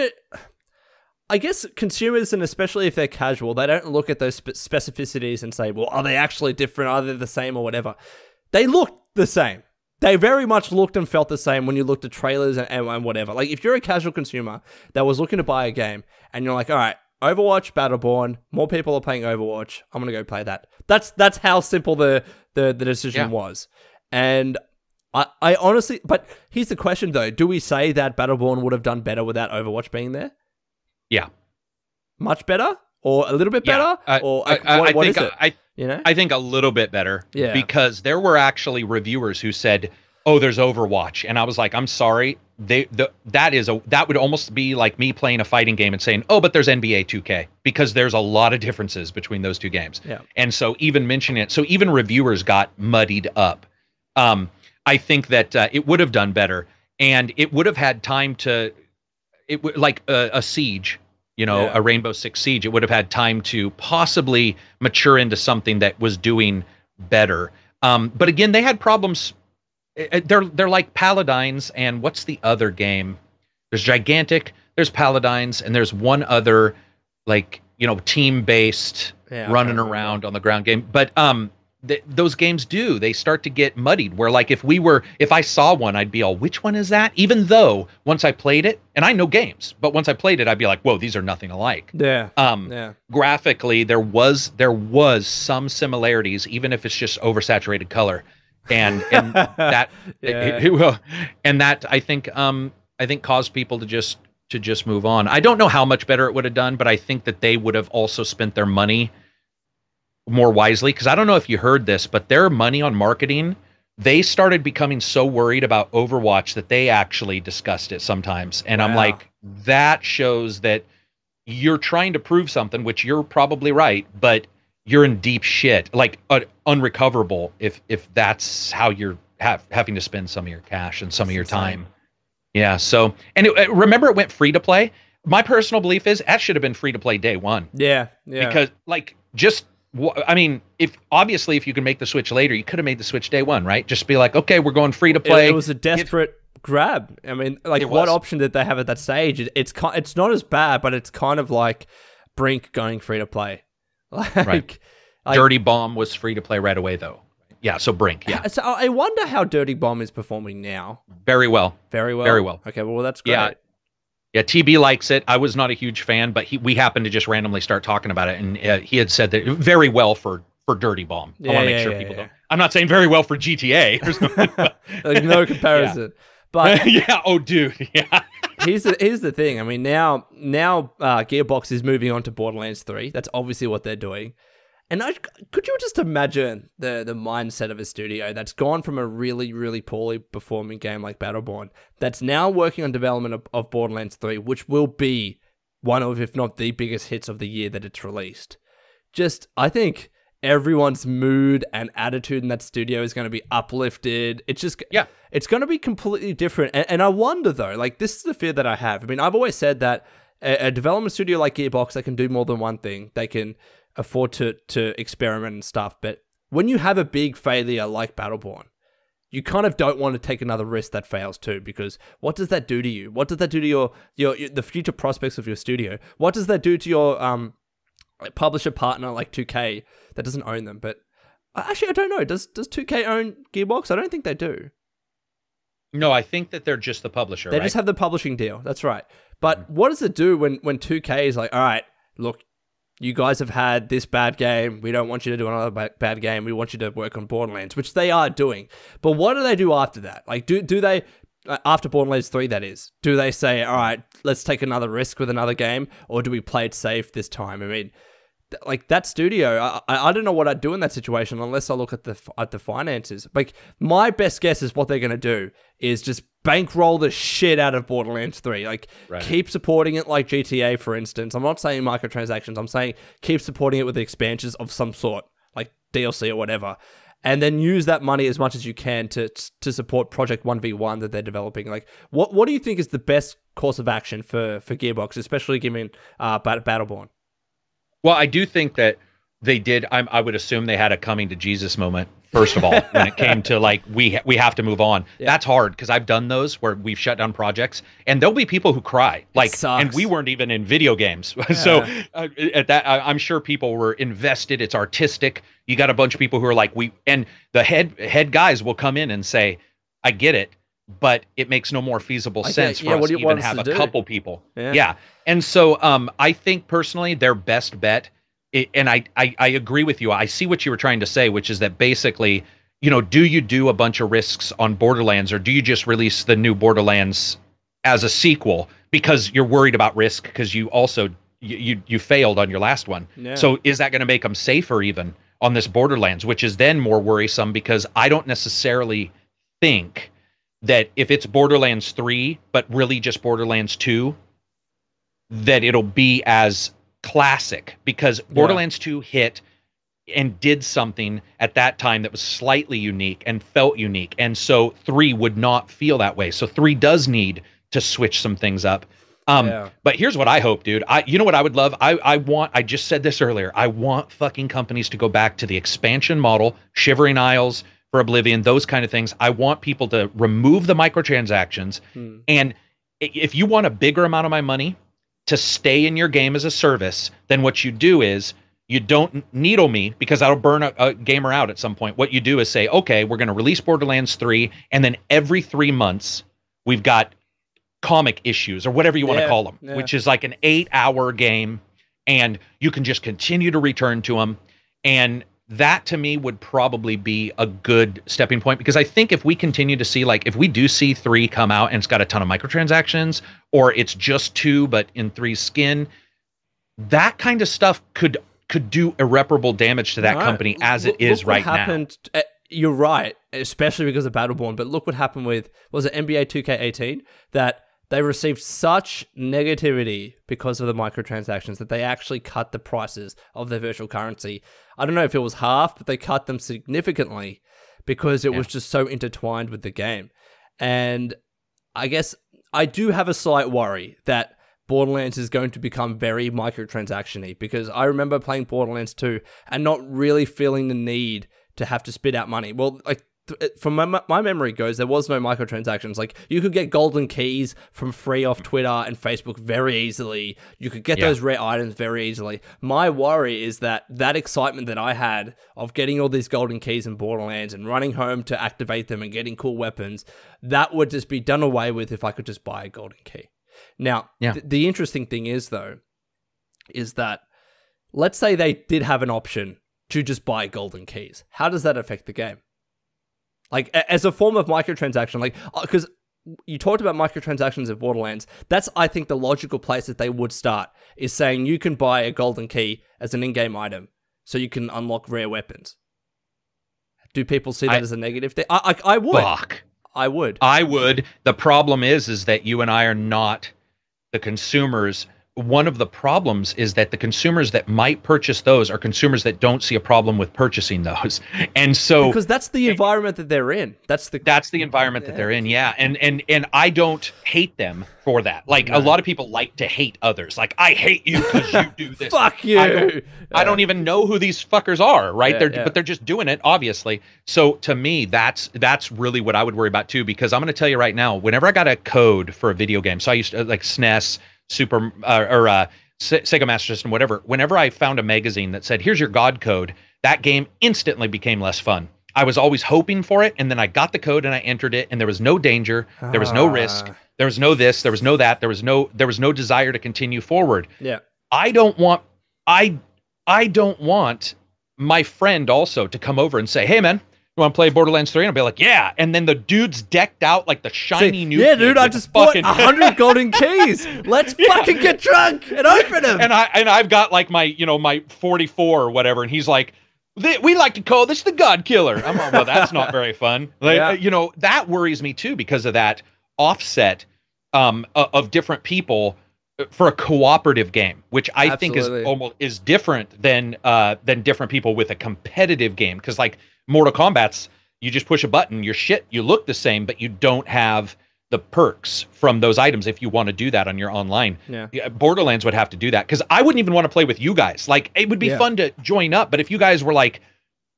I guess consumers, and especially if they're casual, they don't look at those specificities and say, well, are they actually different? Are they the same or whatever? They look the same. They very much looked and felt the same when you looked at trailers and whatever. Like, if you're a casual consumer that was looking to buy a game and you're like, all right, Overwatch, Battleborn, more people are playing Overwatch, I'm going to go play that. That's how simple the decision was. And I honestly, but here's the question though. Do we say that Battleborn would have done better without Overwatch being there? Yeah. Much better? Or a little bit better? Or what is it? I think a little bit better. Yeah. Because there were actually reviewers who said, oh, there's Overwatch. And I was like, I'm sorry. That would almost be like me playing a fighting game and saying, oh, but there's NBA 2K. Because there's a lot of differences between those two games. Yeah. And so even mentioning it, so even reviewers got muddied up. I think that it would have done better, and it would have had time to, like a Siege, a Rainbow Six Siege. It would have had time to possibly mature into something that was doing better. But again, they had problems. They're like Paladins, and what's the other game? There's Gigantic, there's Paladins, and there's one other, like team-based running around on the ground game. But those games they start to get muddied, where like if I saw one, I'd be all, which one is that? Even though once I played it, and I know games, but once I played it, I'd be like, whoa, these are nothing alike. Graphically, there was some similarities, even if it's just oversaturated color, and that and that I think caused people to just move on. I don't know how much better it would have done, but I think that they would have also spent their money more wisely, because I don't know if you heard this, but their money on marketing, they started becoming so worried about Overwatch that they actually discussed it sometimes. And I'm like, that shows that you're trying to prove something, which you're probably right, but you're in deep shit, like unrecoverable if that's how you're having to spend some of your cash and some of your time. Yeah. So, and remember, it went free to play. My personal belief is that should have been free to play day one. Yeah. Because I mean, if you can make the switch later, you could have made the switch day one, right? Just be like, okay, we're going free to play. It was a desperate grab. I mean, like, what option did they have at that stage? It's not as bad, but it's kind of like Brink going free to play. Like Dirty Bomb was free to play right away, though. Yeah, so Brink. Yeah. So I wonder how Dirty Bomb is performing now. Very well. Very well. Very well. Okay, well, that's great. Yeah, TB likes it. I was not a huge fan, but we happened to just randomly start talking about it, and he had said that very well for Dirty Bomb. I want to make sure people don't. I'm not saying very well for GTA. There's like, no comparison. But yeah, oh dude, yeah. here's the thing. I mean, now Gearbox is moving on to Borderlands 3. That's obviously what they're doing. And could you just imagine the mindset of a studio that's gone from a really, really poorly performing game like Battleborn, that's now working on development of Borderlands 3, which will be one of, if not the biggest hits of the year that it's released. I think everyone's mood and attitude in that studio is going to be uplifted. It's just, it's going to be completely different. And I wonder though, like, this is the fear that I have. I mean, I've always said that a development studio like Gearbox, they can do more than one thing. They can afford to experiment and stuff. But when you have a big failure like Battleborn, you kind of don't want to take another risk that fails too, because what does that do to you? What does that do to your the future prospects of your studio? What does that do to your publisher partner like 2K that doesn't own them? But actually, I don't know. Does 2K own Gearbox? I don't think they do. No, I think that they're just the publisher. They just have the publishing deal. That's right. But what does it do when 2K is like, all right, look, you guys have had this bad game. We don't want you to do another bad game. We want you to work on Borderlands, which they are doing. But what do they do after that? Like, do they, after Borderlands 3, that is, do they say, all right, let's take another risk with another game? Or do we play it safe this time? I mean, like, that studio, I don't know what I'd do in that situation unless I look at the finances. Like, my best guess is what they're going to do is just bankroll the shit out of Borderlands 3. Like, keep supporting it like GTA, for instance. I'm not saying microtransactions. I'm saying keep supporting it with expansions of some sort, like DLC or whatever. And then use that money as much as you can to support Project 1v1 that they're developing. Like, what do you think is the best course of action for Gearbox, especially given Battleborn? Well, I do think that they did. I would assume they had a coming to Jesus moment, first of all, when it came to like, we have to move on. Yeah. That's hard because I've done those where we've shut down projects and there'll be people who cry like, and we weren't even in video games. Yeah. So at that, I'm sure people were invested. It's artistic. You got a bunch of people who are like, and the head guys will come in and say, I get it, but it makes no more feasible sense for us to even have a couple people. Yeah. And so I think personally their best bet, and I agree with you. I see what you were trying to say, which is that basically, you know, do you do a bunch of risks on Borderlands, or do you just release the new Borderlands as a sequel because you're worried about risk because you also you failed on your last one? Yeah. So is that going to make them safer even on this Borderlands, which is then more worrisome because I don't necessarily think that if it's Borderlands 3, but really just Borderlands 2, that it'll be as classic, because Borderlands 2 hit and did something at that time that was slightly unique and felt unique. And so 3 would not feel that way. So 3 does need to switch some things up. But here's what I hope, dude. You know what I would love? I just said this earlier. I want fucking companies to go back to the expansion model, Shivering Isles for Oblivion, those kind of things. I want people to remove the microtransactions. And if you want a bigger amount of my money to stay in your game as a service, then what you do is you don't needle me, because that'll burn a gamer out at some point. What you do is say, okay, we're going to release Borderlands 3, and then every 3 months we've got comic issues or whatever you want to call them, which is like an 8-hour game, and you can just continue to return to them. And that to me would probably be a good stepping point, because I think if we continue to see, like, if we do see 3 come out and it's got a ton of microtransactions, or it's just 2 but in 3's skin, that kind of stuff could do irreparable damage to that company as it is right now. You're right, especially because of Battleborn, but look what happened with, was it NBA 2K18, that they received such negativity because of the microtransactions that they actually cut the prices of their virtual currency. I don't know if it was half, but they cut them significantly because it was just so intertwined with the game. And I guess I do have a slight worry that Borderlands is going to become very microtransaction-y, because I remember playing Borderlands 2 and not really feeling the need to have to spit out money. Well, like, from my memory goes, there was no microtransactions. Like, you could get golden keys from free off Twitter and Facebook very easily. You could get those rare items very easily. My worry is that excitement that I had of getting all these golden keys in Borderlands and running home to activate them and getting cool weapons, that would just be done away with if I could just buy a golden key. Now, the interesting thing is, though, is that let's say they did have an option to just buy golden keys. How does that affect the game? Like, as a form of microtransaction, like, because you talked about microtransactions in Borderlands. That's, I think, the logical place that they would start, is saying you can buy a golden key as an in-game item so you can unlock rare weapons. Do people see that as a negative thing? I would. Fuck. I would. I would. The problem is that you and I are not the consumers. One of the problems is that the consumers that might purchase those are consumers that don't see a problem with purchasing those. And so, because that's the environment that they're in. That's the environment that they're in. Yeah. And I don't hate them for that. Like, a lot of people like to hate others. Like, I hate you because you do this. Fuck you. I don't even know who these fuckers are, right? But they're just doing it, obviously. So to me, that's really what I would worry about too, because I'm going to tell you right now, whenever I got a code for a video game, so I used to like SNES, Sega Master System, whatever. Whenever I found a magazine that said, here's your God code, that game instantly became less fun. I was always hoping for it, and then I got the code and I entered it, and there was no danger, there was no risk, there was no this, there was no that, there was no desire to continue forward. Yeah. I don't want my friend also to come over and say, hey man, you want to play Borderlands 3? And I'll be like, yeah. And then the dude's decked out like the shiny new. Yeah, dude, I just bought 100 golden keys. Let's fucking get drunk and open them. And I've got like my, my 44 or whatever. And he's like, we like to call this the God Killer. I'm like, well, that's not very fun. Like, that worries me too, because of that offset of different people for a cooperative game, which I think is different than different people with a competitive game. Because like Mortal Kombat's, you just push a button, you're shit, you look the same, but you don't have the perks from those items if you want to do that on your online. Yeah. Borderlands would have to do that, because I wouldn't even want to play with you guys. Like, it would be fun to join up, but if you guys were like,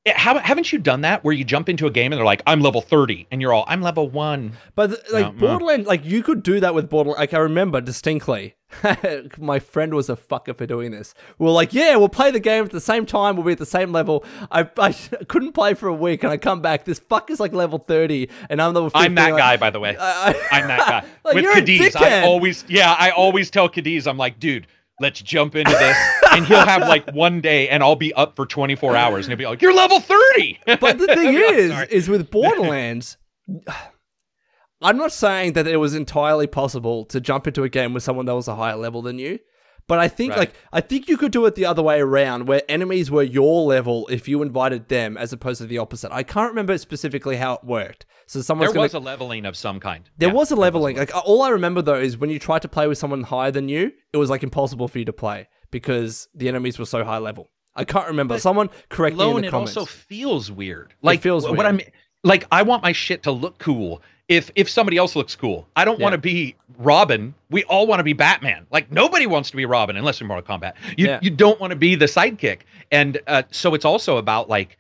haven't you done that where you jump into a game and they're like, I'm level 30, and you're all, I'm level 1. But Borderlands, like, you could do that with Borderlands. Like, I remember distinctly, my friend was a fucker for doing this. We were like, yeah, we'll play the game at the same time, we'll be at the same level. I couldn't play for a week, and I come back, this fucker's like level 30, and I'm level 50. I'm that guy, by the way. I'm that guy. Like, with Cadiz, I always tell Cadiz, I'm like, dude, let's jump into this. And he'll have like one day and I'll be up for 24 hours and he'll be like, you're level 30. But the thing is with Borderlands, I'm not saying that it was entirely possible to jump into a game with someone that was a higher level than you. But I think I think you could do it the other way around, where enemies were your level if you invited them, as opposed to the opposite. I can't remember specifically how it worked. So there was a leveling of some kind. There was a leveling. Like, all I remember though is when you tried to play with someone higher than you, it was like impossible for you to play because the enemies were so high level. I can't remember. But someone correct me in the comments. It also feels weird. Like, it feels weird. Like, I want my shit to look cool. If somebody else looks cool, I don't want to be Robin. We all want to be Batman. Like, nobody wants to be Robin unless you're Mortal Kombat. You don't want to be the sidekick. And so it's also about, like,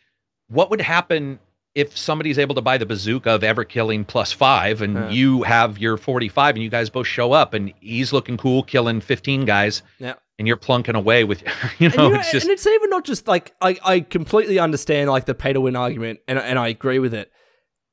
what would happen if somebody's able to buy the bazooka of ever killing +5 and you have your 45 and you guys both show up and he's looking cool killing 15 guys. Yeah. And you're plunking away with, it's just. And it's even not just like, I completely understand like the pay to win argument and I agree with it.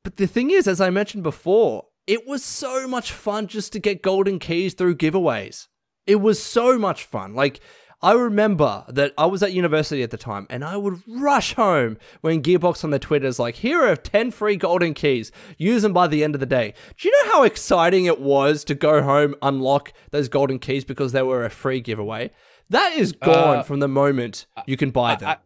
But the thing is, as I mentioned before, it was so much fun just to get golden keys through giveaways. It was so much fun. Like, I remember that I was at university at the time, and I would rush home when Gearbox on their Twitters like, here are 10 free golden keys. Use them by the end of the day. Do you know how exciting it was to go home, unlock those golden keys because they were a free giveaway? That is gone from the moment you can buy them.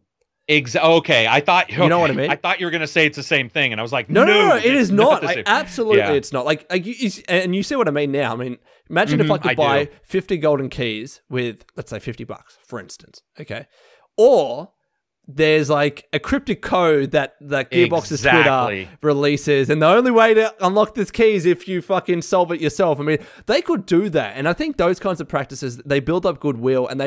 Okay, I thought you know what I mean. I thought you were gonna say it's the same thing, and I was like, no, it is not. Absolutely, it's not. Like and you see what I mean now. I mean, imagine if I could buy 50 golden keys with, let's say, $50, for instance. Okay, or there's like a cryptic code that Gearbox's Twitter releases, and the only way to unlock this key is if you fucking solve it yourself. I mean, they could do that, and I think those kinds of practices, they build up goodwill, and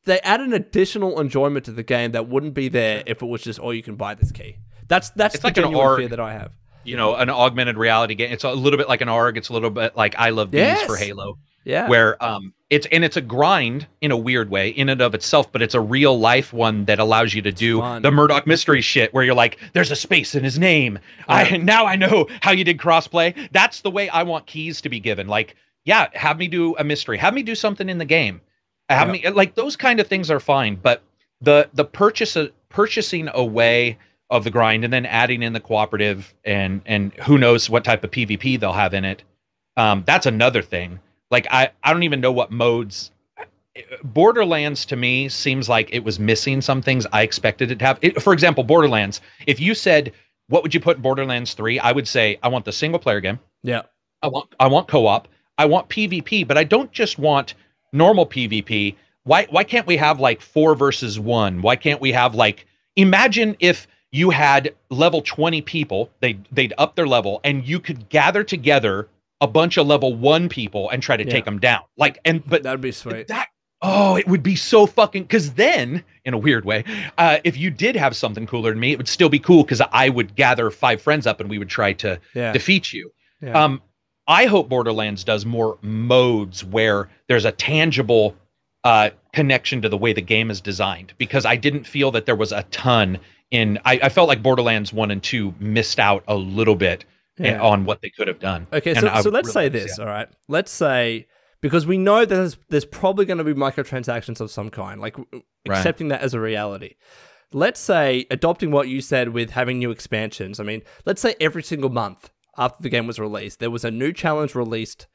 they add an additional enjoyment to the game that wouldn't be there if it was just, oh, you can buy this key. That's the like genuine fear that I have. An augmented reality game. It's a little bit like an ARG. It's a little bit like I Love Bees for Halo. Yeah. Where it's a grind in a weird way in and of itself, but it's a real life one that allows you to do the Murdoch mystery shit where you're like, there's a space in his name. Now I know how you did crossplay. That's the way I want keys to be given. Like, yeah, have me do a mystery, have me do something in the game, have me like those kind of things are fine. But the purchasing away of the grind and then adding in the cooperative and who knows what type of PvP they'll have in it. That's another thing. Like I don't even know what modes. Borderlands to me seems like it was missing some things I expected it to have. For example, Borderlands. If you said, what would you put in Borderlands 3? I would say, I want the single player game. Yeah. I want co-op. I want PvP, but I don't just want normal PvP. Why can't we have like 4 versus 1? Why can't we have like, imagine if you had level 20 people, they'd up their level, and you could gather together a bunch of level 1 people and try to take them down. But that'd be sweet. It would be so fucking, because then, in a weird way, if you did have something cooler than me, it would still be cool because I would gather 5 friends up and we would try to defeat you. Yeah. I hope Borderlands does more modes where there's a tangible connection to the way the game is designed, because I didn't feel that there was a ton in. I felt like Borderlands 1 and 2 missed out a little bit on what they could have done. Okay, so let's say this, all right? Let's say, because we know that there's probably going to be microtransactions of some kind, like accepting that as a reality. Let's say, adopting what you said with having new expansions. I mean, let's say every single month after the game was released, there was a new challenge released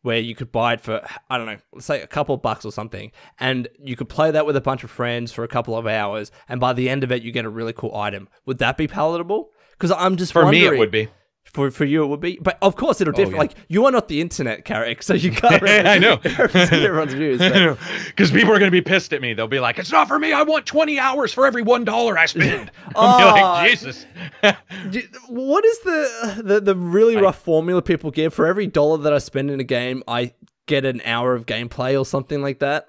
where you could buy it for, I don't know, let's say a couple of bucks or something, and you could play that with a bunch of friends for a couple of hours, and by the end of it, you get a really cool item. Would that be palatable? Because I'm just wondering. For me, it would be. For you, it would be, but of course it'll differ. Yeah. Like, you are not the internet, Karak, so you can't. I know. Everyone's views, because people are going to be pissed at me. They'll be like, "It's not for me. I want 20 hours for every $1 I spend." I'll be like, Jesus. What is the really rough formula people give for every $1 that I spend in a game? I get an hour of gameplay or something like that.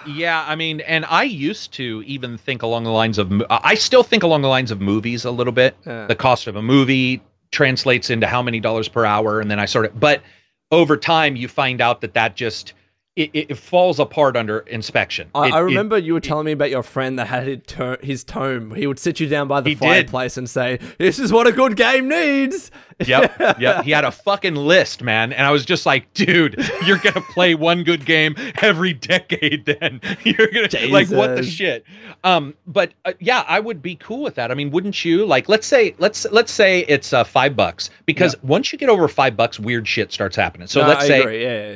Yeah, I mean, and I used to even think along the lines of. I still think along the lines of movies a little bit. The cost of a movie translates into how many dollars per hour, and then I but over time you find out that just it falls apart under inspection. I remember you were telling me about your friend that had his tome. He would sit you down by the fireplace and say, "This is what a good game needs." Yep. He had a fucking list, man, and I was just like, "Dude, you're gonna play one good game every decade, then you're gonna like what the shit." But yeah, I would be cool with that. I mean, wouldn't you? Like, let's say it's $5, because once you get over $5, weird shit starts happening. So let's say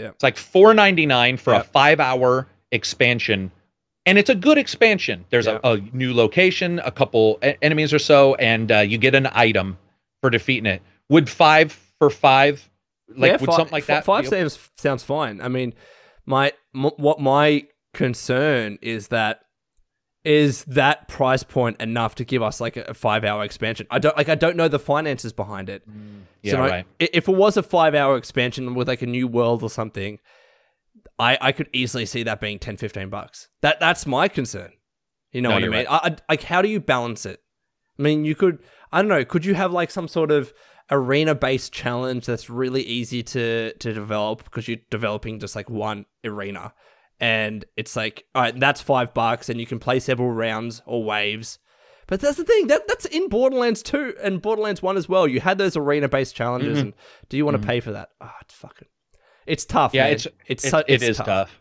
it's like $4.99 for a 5-hour expansion, and it's a good expansion. There's a new location, a couple enemies or so, and you get an item for defeating it. Would 5 for 5, like, would something like that? 5 sounds fine. I mean, what my concern is that price point enough to give us like a 5-hour expansion? I don't know the finances behind it. Right. If it was a 5-hour expansion with like a new world or something, I could easily see that being $10-15. That's my concern. You know what I mean? Right. Like, how do you balance it? I mean, you could, I don't know, could you have like some sort of arena-based challenge that's really easy to develop, because you're developing just like one arena, and it's like, all right, that's $5, and you can play several rounds or waves. But that's the thing, that's in Borderlands 2 and Borderlands 1 as well. You had those arena-based challenges, and do you want to pay for that? Oh, it's tough. Yeah, man. It is tough.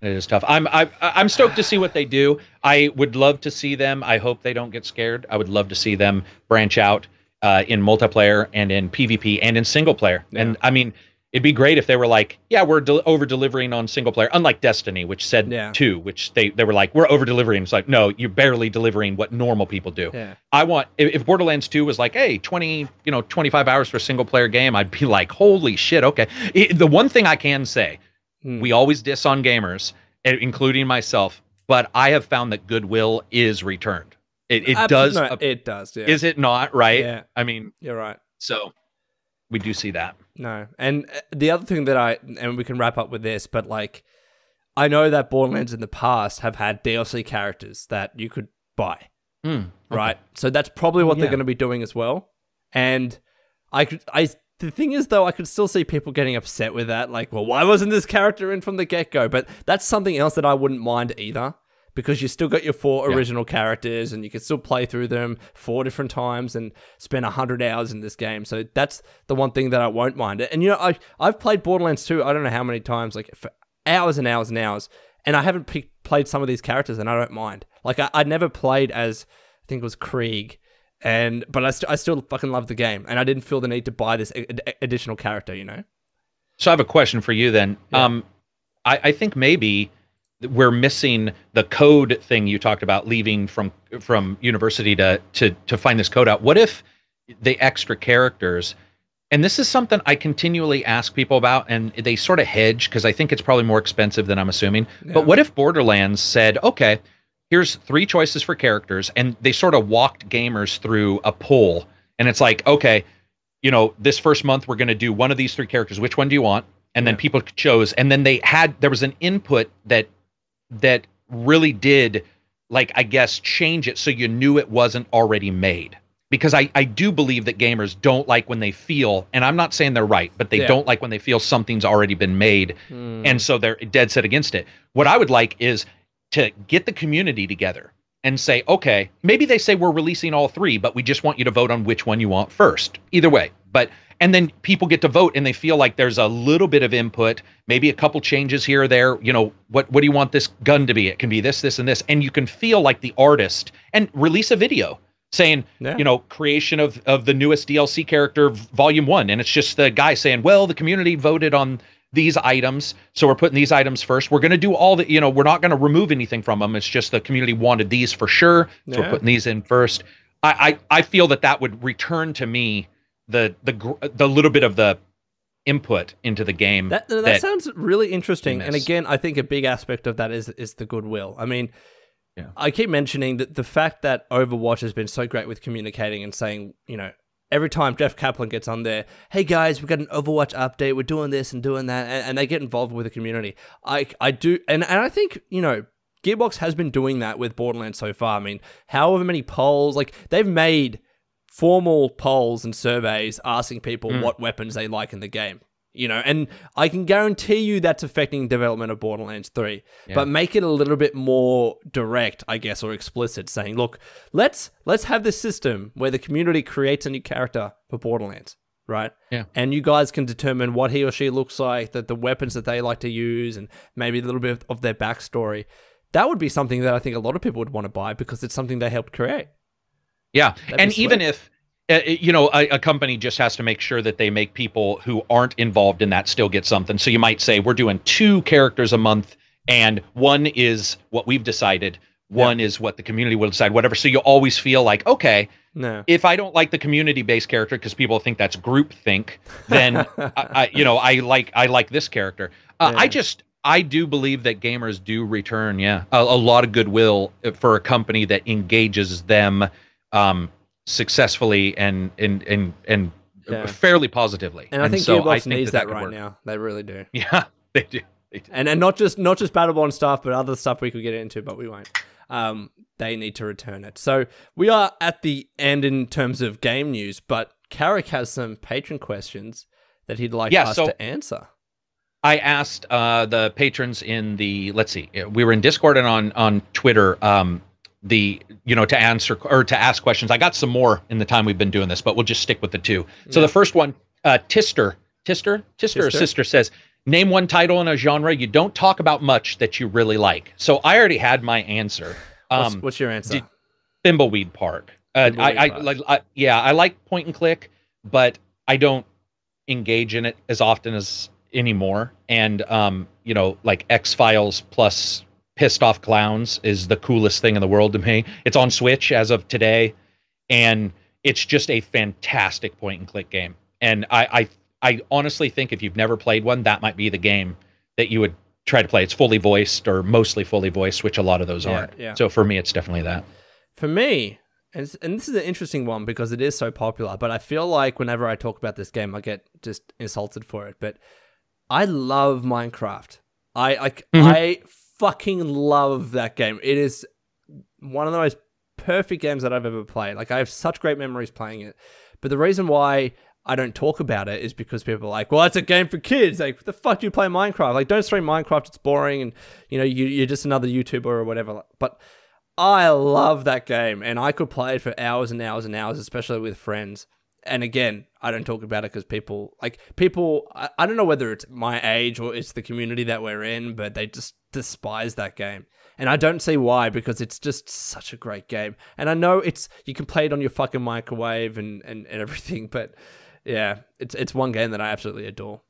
It is tough. I'm stoked to see what they do. I would love to see them. I hope they don't get scared. I would love to see them branch out in multiplayer and in PvP and in single player. Yeah. And I mean, it'd be great if they were like, yeah, we're over delivering on single player, unlike Destiny, which said 2, which they were like, we're over delivering. It's like, no, you're barely delivering what normal people do. Yeah. I want, if Borderlands 2 was like, hey, 25 hours for a single player game, I'd be like, holy shit. Okay. The one thing I can say, we always diss on gamers, including myself, but I have found that goodwill is returned. It does. No, it does. Yeah. Is it not? Right. Yeah. I mean, you're right. So we do see that. No. And the other thing and we can wrap up with this, but like, I know that Borderlands in the past have had DLC characters that you could buy. Right. So that's probably what they're going to be doing as well. And the thing is, though, I could still see people getting upset with that. Like, well, why wasn't this character in from the get-go? But that's something else that I wouldn't mind either. because you still got your 4 original characters and you can still play through them 4 different times and spend 100 hours in this game. So that's the one thing that I won't mind. And I've played Borderlands 2, I don't know how many times, like for hours and hours and hours, and I haven't played some of these characters and I don't mind. Like I never played as, I think it was Krieg, but I still fucking love the game, and I didn't feel the need to buy this additional character, So I have a question for you then. Yeah. I think maybe we're missing the code thing you talked about, leaving from university to find this code out. What if the extra characters, and this is something I continually ask people about, and they sort of hedge because I think it's probably more expensive than I'm assuming. Yeah. But what if Borderlands said, okay, here's 3 choices for characters, and they sort of walked gamers through a poll, and it's like, okay, this first month we're going to do one of these 3 characters. Which one do you want? And then people chose, and then there was an input that really did, like, I guess, change it so you knew it wasn't already made. Because I do believe that gamers don't like when they feel, and I'm not saying they're right, but they don't like when they feel something's already been made, and so they're dead set against it. What I would like is to get the community together and say, okay, maybe they say we're releasing all 3, but we just want you to vote on which one you want first. Either way. And then people get to vote and they feel like there's a little bit of input, maybe a couple changes here or there. What do you want this gun to be? It can be this, this, and this. And you can feel like the artist, and release a video saying, creation of the newest DLC character, volume 1. And it's just the guy saying, well, the community voted on these items, so we're putting these items first. We're going to do all the, we're not going to remove anything from them. It's just the community wanted these for sure, so we're putting these in first. I feel that would return to me the little bit of the input into the game. That sounds really interesting. And again, I think a big aspect of that is the goodwill. I mean, I keep mentioning that the fact that Overwatch has been so great with communicating and saying, every time Jeff Kaplan gets on there, hey guys, we've got an Overwatch update, we're doing this and doing that, and they get involved with the community. I do, and I think, Gearbox has been doing that with Borderlands so far. I mean, however many polls, like, they've made formal polls and surveys asking people what weapons they like in the game. And I can guarantee you that's affecting development of Borderlands 3, but make it a little bit more direct, I guess, or explicit, saying, look, let's have this system where the community creates a new character for Borderlands, right? Yeah. And you guys can determine what he or she looks like, the weapons that they like to use, and maybe a little bit of their backstory. That would be something that I think a lot of people would want to buy because it's something they helped create. Yeah, and even if a company just has to make sure that they make people who aren't involved in that still get something. So you might say, we're doing 2 characters a month, and one is what we've decided, one is what the community will decide, whatever. So you always feel like, okay, if I don't like the community-based character because people think that's groupthink, then I like this character. I do believe that gamers do return, a lot of goodwill for a company that engages them successfly and fairly positively. And I think Gearbox needs that right now. They really do. Yeah, they do. And not just Battleborn stuff, but other stuff we could get into, but we won't. They need to return it. So we are at the end in terms of game news, but Karak has some patron questions that he'd like us to answer. I asked the patrons in the, let's see, we were in Discord and on Twitter, to answer or to ask questions. I got some more in the time we've been doing this, but we'll just stick with the 2. So the first one, Tister or Sister says, name one title in a genre you don't talk about much that you really like. So I already had my answer. What's your answer? Thimbleweed Park. I like point and click, but I don't engage in it as often as anymore. And like X-Files plus Pissed Off Clowns is the coolest thing in the world to me. It's on Switch as of today, and it's just a fantastic point and click game. And I honestly think if you've never played one, that might be the game that you would try to play. It's fully voiced or mostly fully voiced, which a lot of those are. Yeah. So for me, it's definitely that. For me, and this is an interesting one because it is so popular, but I feel like whenever I talk about this game, I get just insulted for it. But I love Minecraft. I fucking love that game. It is one of the most perfect games that I've ever played. Like, I have such great memories playing it. But the reason why I don't talk about it is because people are like, well, it's a game for kids. Like, what the fuck do you play Minecraft? Like, don't stream Minecraft. It's boring. And, you know, you're just another YouTuber or whatever. But I love that game. And I could play it for hours and hours and hours, especially with friends. And again, I don't talk about it because people, I don't know whether it's my age or it's the community that we're in, but they just despise that game. And I don't see why, because it's just such a great game. And I know you can play it on your fucking microwave and everything, but yeah, it's one game that I absolutely adore.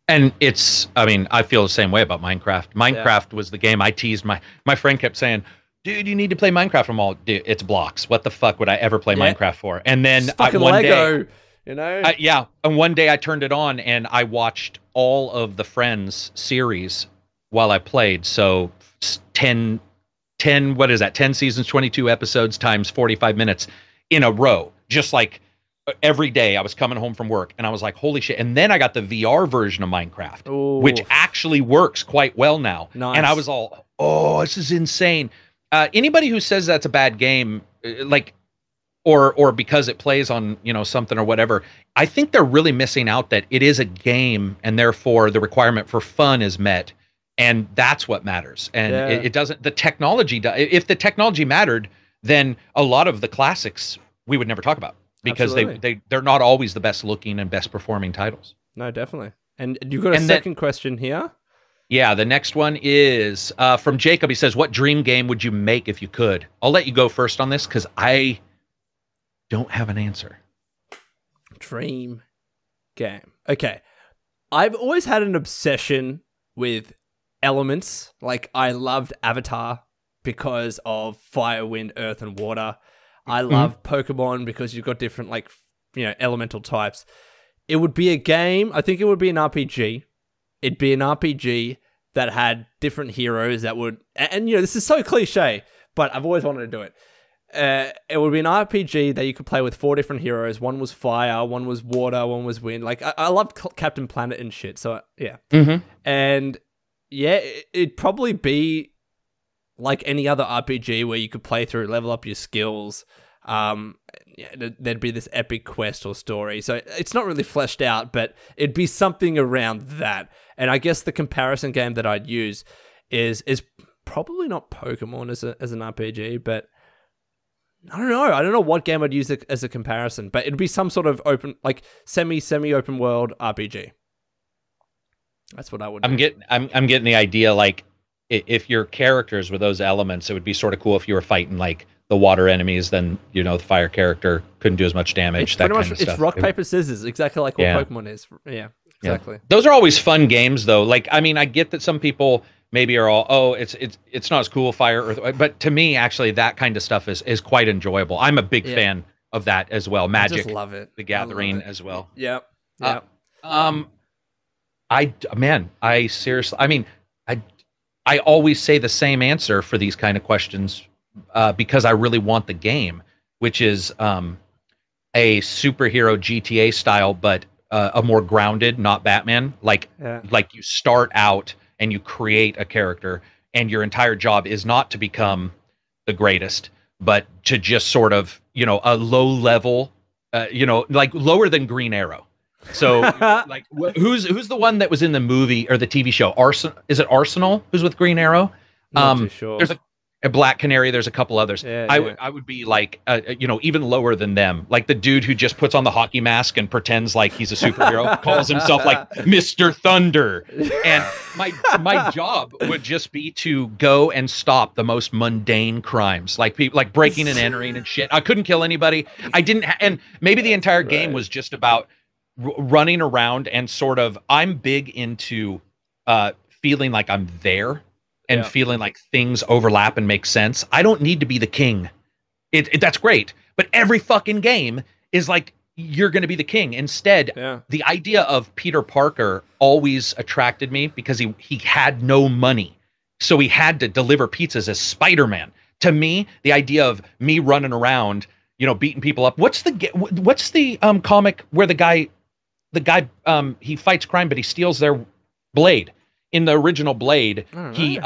And I feel the same way about Minecraft. Minecraft was the game I teased. My friend kept saying, dude, you need to play Minecraft. I'm all, dude, it's blocks. What the fuck would I ever play Minecraft for? And then fucking one Lego, day, you know? And one day I turned it on and I watched all of the Friends series while I played. So 10 seasons, 22 episodes times 45 minutes in a row. Just like every day I was coming home from work and I was like, holy shit. And then I got the VR version of Minecraft, which actually works quite well now. Nice. And I was all, oh, this is insane. Anybody who says that's a bad game, or because it plays on, you know, something or whatever, I think they're really missing out that it is a game and therefore the requirement for fun is met. And that's what matters. And it doesn't, the technology, if the technology mattered, then a lot of the classics we would never talk about because they're not always the best looking and best performing titles. No, definitely. And you've got a second question here. Yeah, the next one is from Jacob. He says, what dream game would you make if you could? I'll let you go first on this because I don't have an answer. Dream game. Okay. I've always had an obsession with elements. Like, I loved Avatar because of fire, wind, earth, and water. I love Pokemon because you've got different, like, you know, elemental types. It would be a game. I think it would be an RPG. It'd be an RPG that had different heroes that would... And, you know, this is so cliche, but I've always wanted to do it. It would be an RPG that you could play with 4 different heroes. One was fire, one was water, one was wind. Like, I loved Captain Planet and shit, so, yeah. And... yeah, it'd probably be like any other RPG where you could play through, level up your skills. There'd be this epic quest or story. So it's not really fleshed out, but it'd be something around that. And I guess the comparison game that I'd use is probably not Pokemon as an RPG, but I don't know. I don't know what game I'd use as a comparison, but it'd be some sort of open, like semi-open world RPG. That's what I would. I'm getting the idea. Like, if your characters were those elements, it would be sort of cool if you were fighting like the water enemies. Then, you know, the fire character couldn't do as much damage. That kind of stuff. It's rock paper scissors, exactly like what Pokemon is. Yeah, exactly. Yeah. Those are always fun games, though. Like, I mean, I get that some people maybe are all, oh, it's not as cool, fire, earth, but to me, actually, that kind of stuff is quite enjoyable. I'm a big fan of that as well. Magic, I just love it. The Gathering as well. Yeah. I seriously, I mean, I always say the same answer for these kind of questions because I really want the game, which is a superhero GTA style, but a more grounded, not Batman. Like you start out and you create a character and your entire job is not to become the greatest, but to just sort of, you know, a low level, like lower than Green Arrow. So, like, who's the one that was in the movie or the TV show? Is it Arsenal? Who's with Green Arrow? Not too sure. There's a Black Canary. There's a couple others. I would be like, even lower than them. Like the dude who just puts on the hockey mask and pretends like he's a superhero, calls himself like Mr. Thunder. And my job would just be to go and stop the most mundane crimes, like people like breaking and entering and shit. I couldn't kill anybody. I didn't, and maybe the entire game was just about running around and sort of, I'm big into feeling like I'm there and feeling like things overlap and make sense. I don't need to be the king. That's great. But every fucking game is like, you're going to be the king. Instead, the idea of Peter Parker always attracted me because he had no money. So he had to deliver pizzas as Spider-Man. To me, the idea of me running around, beating people up. What's the comic where the guy he fights crime, but he steals their blade? In the original Blade, he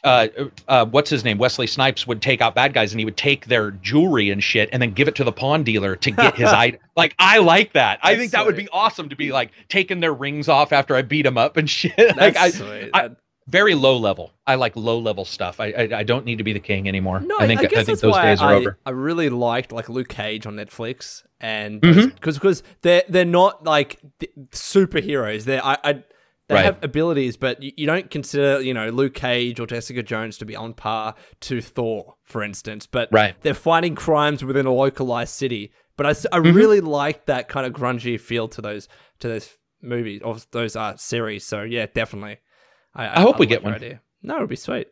what's his name? Wesley Snipes would take out bad guys and he would take their jewelry and shit and then give it to the pawn dealer to get his item. Like, I like that. I think that would be awesome to be like taking their rings off after I beat them up and shit. Like, very low level. I like low level stuff. I don't need to be the king anymore. No, I think those days are over. I really liked like Luke Cage on Netflix, and because they're not like superheroes. They have abilities, but you don't consider, Luke Cage or Jessica Jones to be on par to Thor, for instance. But they're fighting crimes within a localized city. But I really like that kind of grungy feel to those movies or those series. So yeah, definitely. I hope we get one. Idea. No, it'll be sweet.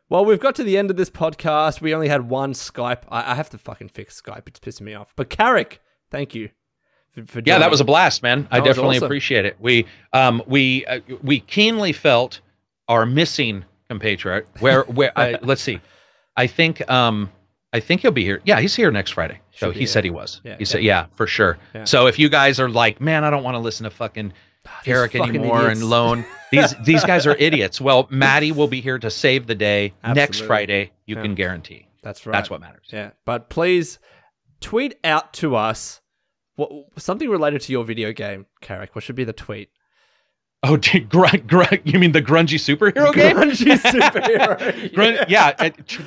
Well, we've got to the end of this podcast. We only had one Skype. I have to fucking fix Skype. It's pissing me off. But Karak, thank you. Yeah, that was a blast, man. I definitely appreciate it. We keenly felt our missing compatriot. Where let's see. I think he'll be here. Yeah, he's here next Friday. So he said he was. Yeah, he said, yeah, for sure. Yeah. So if you guys are like, man, I don't want to listen to fucking Karak anymore idiots. And Lone. These guys are idiots. Well, Matty will be here to save the day next Friday. You can guarantee. That's right. That's what matters. Yeah, but please tweet out to us. Something related to your video game, Karak. What should be the tweet? Oh, you mean the grungy superhero game? Grungy superhero.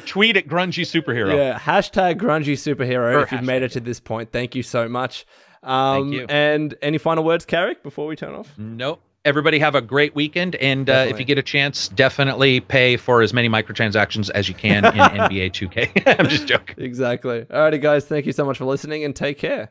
Tweet at grungy superhero. Yeah, hashtag grungy superhero if you've made it to this point. Thank you so much. Thank you. And any final words, Karak, before we turn off? Nope. Everybody have a great weekend. And if you get a chance, definitely pay for as many microtransactions as you can in NBA 2K. I'm just joking. Exactly. Alrighty, guys. Thank you so much for listening and take care.